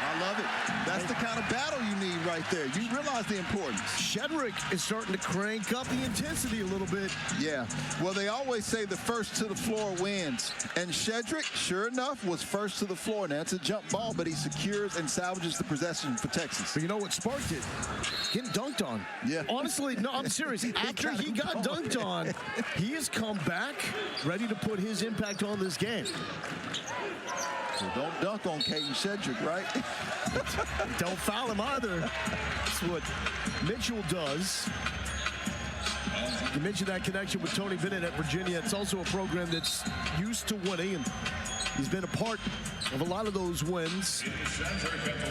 I love it. That's the kind of battle you need right there. You realize the importance. Shedrick is starting to crank up the intensity a little bit. Yeah. Well, they always say the first to the floor wins. And Shedrick, sure enough, was first to the floor. Now, it's a jump ball, but he secures and salvages the possession for Texas. But you know what sparked it? Getting dunked on. Yeah. Honestly, no, I'm serious. After he got dunked on, he has come back ready to put his impact on this game. So don't dunk on Caden Shedrick, right? Don't foul him either. That's what Mitchell does. You mentioned that connection with Tony Bennett at Virginia. It's also a program that's used to winning, and he's been a part of a lot of those wins.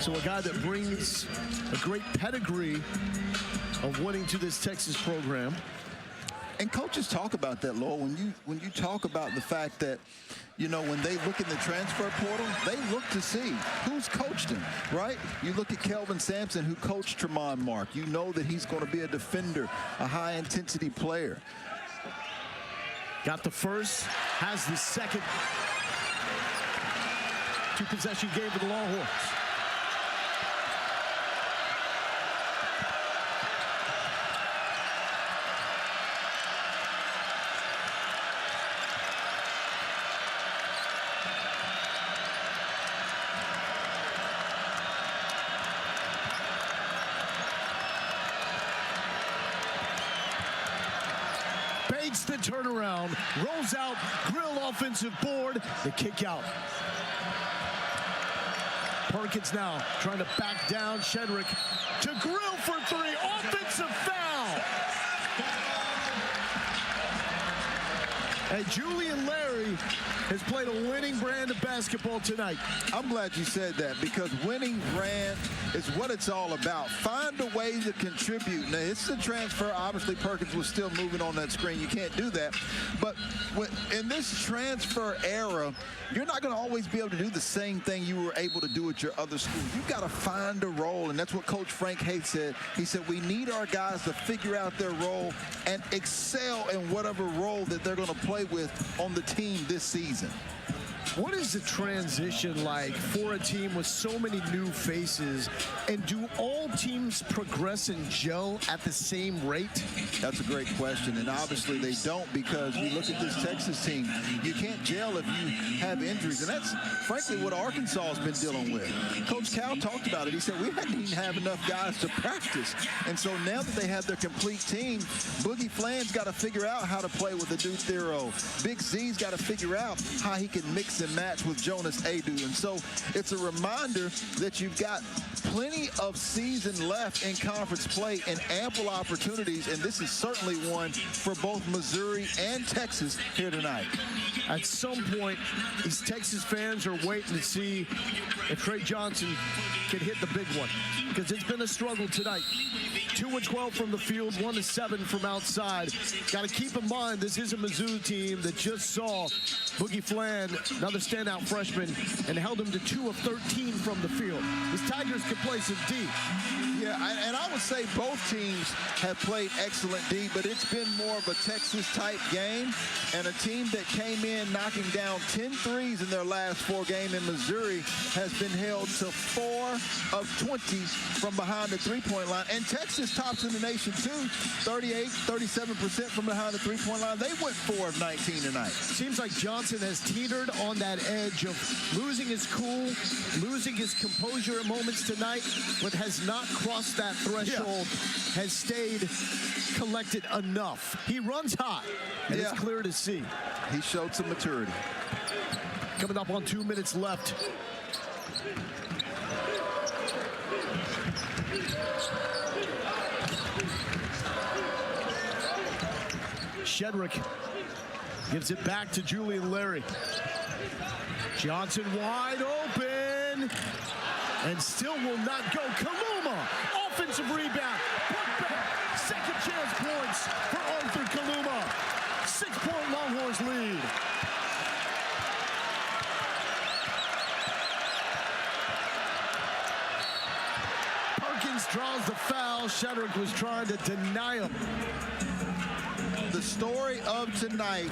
So a guy that brings a great pedigree of winning to this Texas program. And coaches talk about that, Lowell. When you talk about the fact that, you know, when they look in the transfer portal, they look to see who's coached him, right? You look at Kelvin Sampson, who coached Tremont Mark. You know that he's going to be a defender, a high-intensity player. Got the first, has the second. 2-possession game for the Longhorns. Bates the turnaround, rolls out, Grill offensive board, the kick out. Perkins now trying to back down. Shedrick to Grill for 3, offensive foul. And Julian Larry has played a winning brand of basketball tonight. I'm glad you said that, because winning brand is what it's all about. Find a way to contribute. Now, it's a transfer. Obviously, Perkins was still moving on that screen. You can't do that. But in this transfer era, you're not going to always be able to do the same thing you were able to do at your other school. You've got to find a role, and that's what Coach Frank Hayes said. He said, we need our guys to figure out their role and excel in whatever role that they're going to play with on the team this season. What is the transition like for a team with so many new faces, and do all teams progress and gel at the same rate? That's a great question, and obviously they don't, because you look at this Texas team, you can't gel if you have injuries, and that's frankly what Arkansas has been dealing with. Coach Cal talked about it. He said, we didn't even have enough guys to practice, and so now that they have their complete team, Boogie Flan's got to figure out how to play with Adu Thero. Big Z's got to figure out how he can mix and match with Jonas Adu. And so it's a reminder that you've got plenty of season left in conference play and ample opportunities, and this is certainly one for both Missouri and Texas here tonight. At some point, these Texas fans are waiting to see if Trey Johnson can hit the big one, because it's been a struggle tonight. 2 of 12 from the field, 1 of 7 from outside. Got to keep in mind, this is a Mizzou team that just saw Boogie Flan, another standout freshman, and held him to 2 of 13 from the field. These Tigers can play some D. Yeah, and I would say both teams have played excellent D, but it's been more of a Texas-type game, and a team that came in knocking down 10 threes in their last 4 games in Missouri has been held to 4 of 20 from behind the three-point line. And Texas tops in the nation, too. 38, 37% from behind the three-point line. They went 4 of 19 tonight. Seems like Johnson has teetered on that edge of losing his cool, losing his composure at moments tonight, but has not crossed that threshold, has stayed collected enough. He runs hot, and it's clear to see. He showed some maturity. Coming up on 2 minutes left. Shedrick gives it back to Julian Larry. Johnson wide open, and still will not go. Kaluma, offensive rebound. Put back. Second chance points for Arthur Kaluma. 6-point Longhorns lead. Perkins draws the foul. Shedrick was trying to deny him. The story of tonight,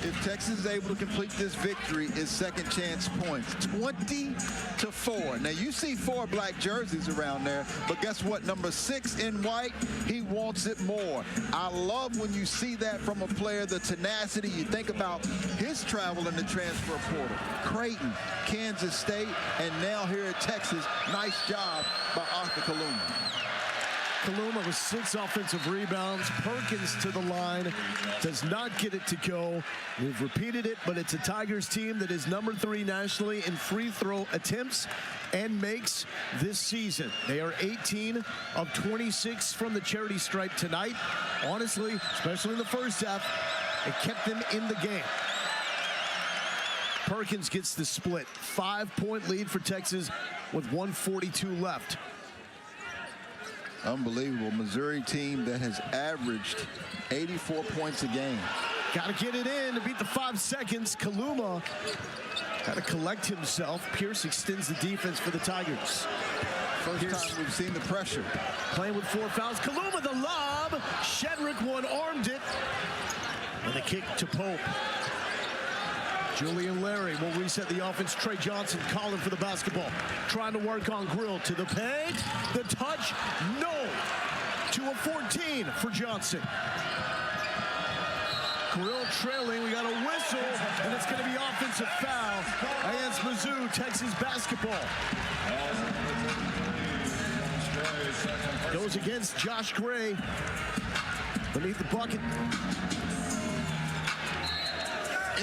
if Texas is able to complete this victory, is second chance points. 20-4. Now, you see 4 black jerseys around there, but guess what? Number 6 in white, he wants it more. I love when you see that from a player, the tenacity. You think about his travel in the transfer portal. Creighton, Kansas State, and now here at Texas. Nice job by Arthur Kaluma. Kaluma with 6 offensive rebounds. Perkins to the line, does not get it to go. We've repeated it, but it's a Tigers team that is number 3 nationally in free throw attempts and makes this season. They are 18 of 26 from the charity stripe tonight. Honestly, especially in the first half, it kept them in the game. Perkins gets the split. 5-point lead for Texas with 1:42 left. Unbelievable. Missouri team that has averaged 84 points a game. Got to get it in to beat the 5 seconds. Kaluma got to collect himself. Pierce extends the defense for the Tigers. First time we've seen the pressure. Playing with 4 fouls. Kaluma the lob. Shedrick one-armed it. And the kick to Pope. Julian Larry will reset the offense. Trey Johnson calling for the basketball. Trying to work on Grill to the paint. The touch, no. 2 of 14 for Johnson. Grill trailing. We got a whistle, and it's going to be offensive foul against Mizzou, Texas basketball. Goes against Josh Gray. Beneath the bucket.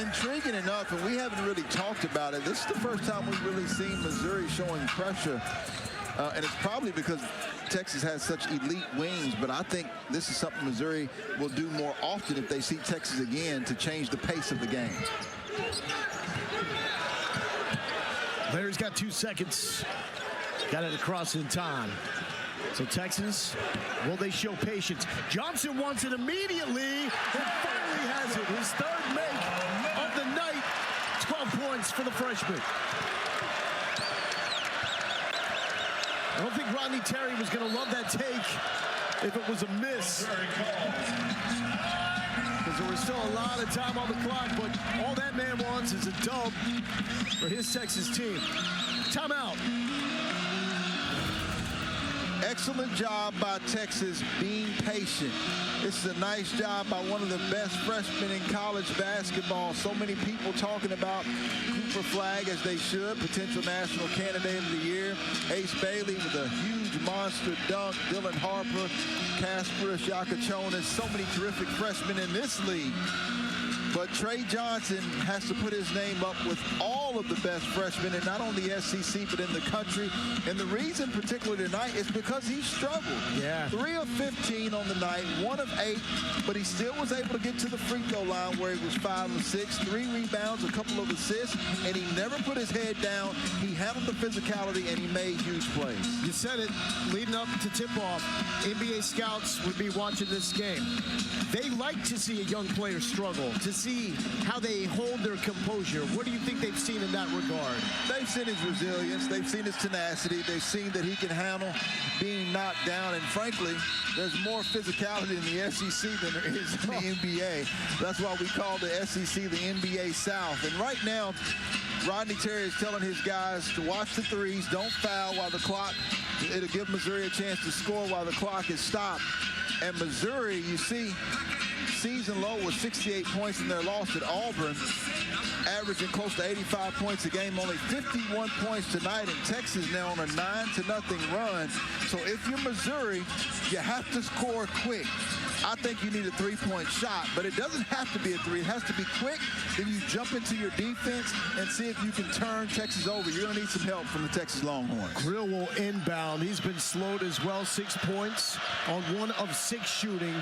Intriguing enough, and we haven't really talked about it. This is the first time we've really seen Missouri showing pressure and it's probably because Texas has such elite wings, but I think this is something Missouri will do more often if they see Texas again to change the pace of the game. Larry's got 2 seconds. Got it across in time. So Texas, will they show patience? Johnson wants it immediately and finally has it. His 3rd make of the night. 12 points for the freshman. I don't think Rodney Terry was going to love that take if it was a miss. Because there was still a lot of time on the clock, but all that man wants is a dub for his Texas team. Timeout. Excellent job by Texas being patient. This is a nice job by one of the best freshmen in college basketball. So many people talking about Cooper Flagg, as they should, potential national candidate of the year. Ace Bailey with a huge monster dunk. Dylan Harper, Kasparis Yakachonis, so many terrific freshmen in this league. But Trey Johnson has to put his name up with all of the best freshmen, and not only SEC, but in the country. And the reason particularly tonight is because he struggled. Yeah. 3 of 15 on the night, 1 of 8, but he still was able to get to the free throw line where he was 5 of 6, 3 rebounds, a couple of assists, and he never put his head down. He handled the physicality, and he made huge plays. You said it, leading up to tip-off, NBA scouts would be watching this game. They like to see a young player struggle, to see how they hold their composure. What do you think they've seen in that regard? They've seen his resilience. They've seen his tenacity. They've seen that he can handle being knocked down. And frankly, there's more physicality in the SEC than there is in the NBA. That's why we call the SEC the NBA South. And right now, Rodney Terry is telling his guys to watch the threes, don't foul while the clock, it'll give Missouri a chance to score while the clock is stopped. And Missouri, you see, season low was 68 points in their loss at Auburn, averaging close to 85 points a game, only 51 points tonight, and Texas now on a 9-0 run. So if you're Missouri, you have to score quick. I think you need a 3-point shot, but it doesn't have to be a 3. It has to be quick. Then you jump into your defense and see if you can turn Texas over. You're going to need some help from the Texas Longhorns. Grill will inbound. He's been slowed as well. 6 points on 1 of 6 shooting.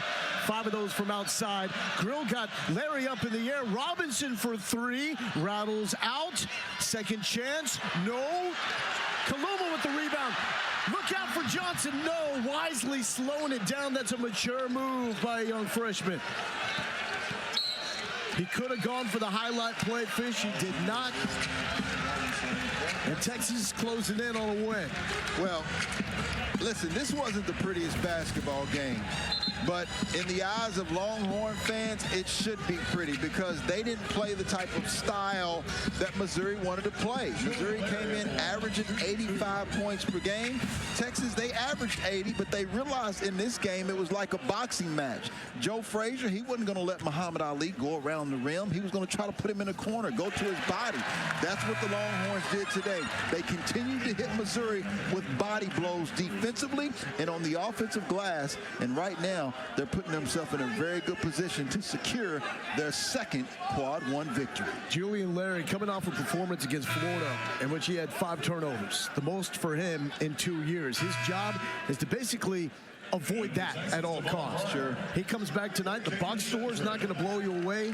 5 of those from outside. Grill got Larry up in the air. Robinson for 3. Rattles out. Second chance. No. Kaluma with the rebound. Look out for Johnson. No. Wisely slowing it down. That's a mature move by a young freshman. He could have gone for the highlight play. Fish, he did not. And Texas is closing in on a win. Well, listen, this wasn't the prettiest basketball game. But in the eyes of Longhorn fans, it should be pretty because they didn't play the type of style that Missouri wanted to play. Missouri came in averaging 85 points per game. Texas, they averaged 80, but they realized in this game it was like a boxing match. Joe Frazier, he wasn't going to let Muhammad Ali go around the rim. He was going to try to put him in a corner, go to his body. That's what the Longhorns did today. They continued to hit Missouri with body blows defensively and on the offensive glass. And right now, they're putting themselves in a very good position to secure their second quad 1 victory. Julian Larry coming off a performance against Florida in which he had 5 turnovers, the most for him in 2 years. His job is to basically avoid that at all costs. Sure. He comes back tonight. The box score is not going to blow you away.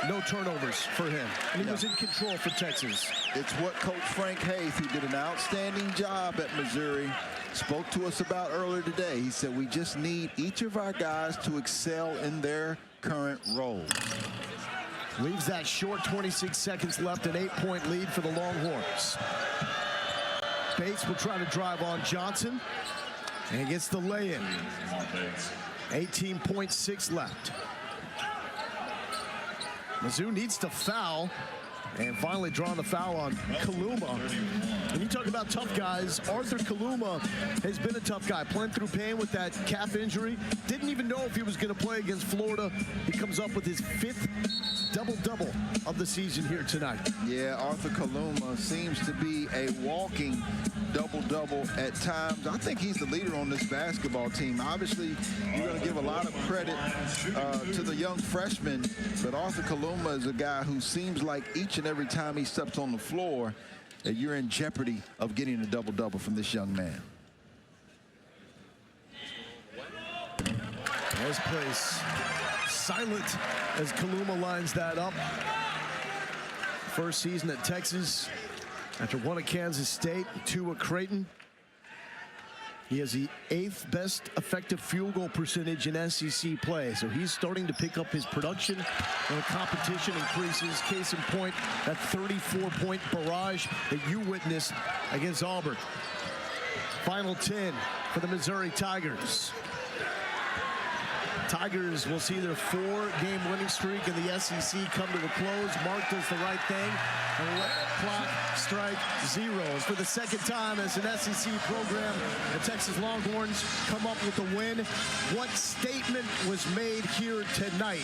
No turnovers for him. And he was in control for Texas. It's what Coach Frank Hayes, who did an outstanding job at Missouri, spoke to us about earlier today. He said, we just need each of our guys to excel in their current role. Leaves that short, 26 seconds left, an 8-point lead for the Longhorns. Bates will try to drive on Johnson. And he gets the lay-in. 18.6 left. Mizzou needs to foul. And finally drawing the foul on Kaluma. When you talk about tough guys, Arthur Kaluma has been a tough guy, playing through pain with that calf injury. Didn't even know if he was going to play against Florida. He comes up with his 5th double-double of the season here tonight. Yeah, Arthur Kaluma seems to be a walking double-double at times. I think he's the leader on this basketball team. Obviously, you're going to give a lot of credit to the young freshman, but Arthur Kaluma is a guy who seems like each and every time he steps on the floor, that you're in jeopardy of getting a double-double from this young man. This place silent as Kaluma lines that up. First season at Texas after 1 at Kansas State, 2 at Creighton. He has the 8th best effective field goal percentage in SEC play, so he's starting to pick up his production when the competition increases. Case in point, that 34-point barrage that you witnessed against Auburn. Final 10 for the Missouri Tigers. Tigers will see their 4-game winning streak in the SEC come to a close. Mark does the right thing and let clock strike 0. For the second time as an SEC program, the Texas Longhorns come up with a win. What statement was made here tonight?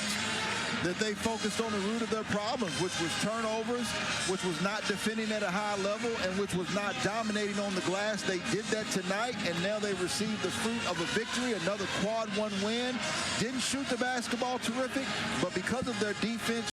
That they focused on the root of their problems, which was turnovers, which was not defending at a high level, and which was not dominating on the glass. They did that tonight, and now they received the fruit of a victory, another quad 1 win. Didn't shoot the basketball terrific, but because of their defense,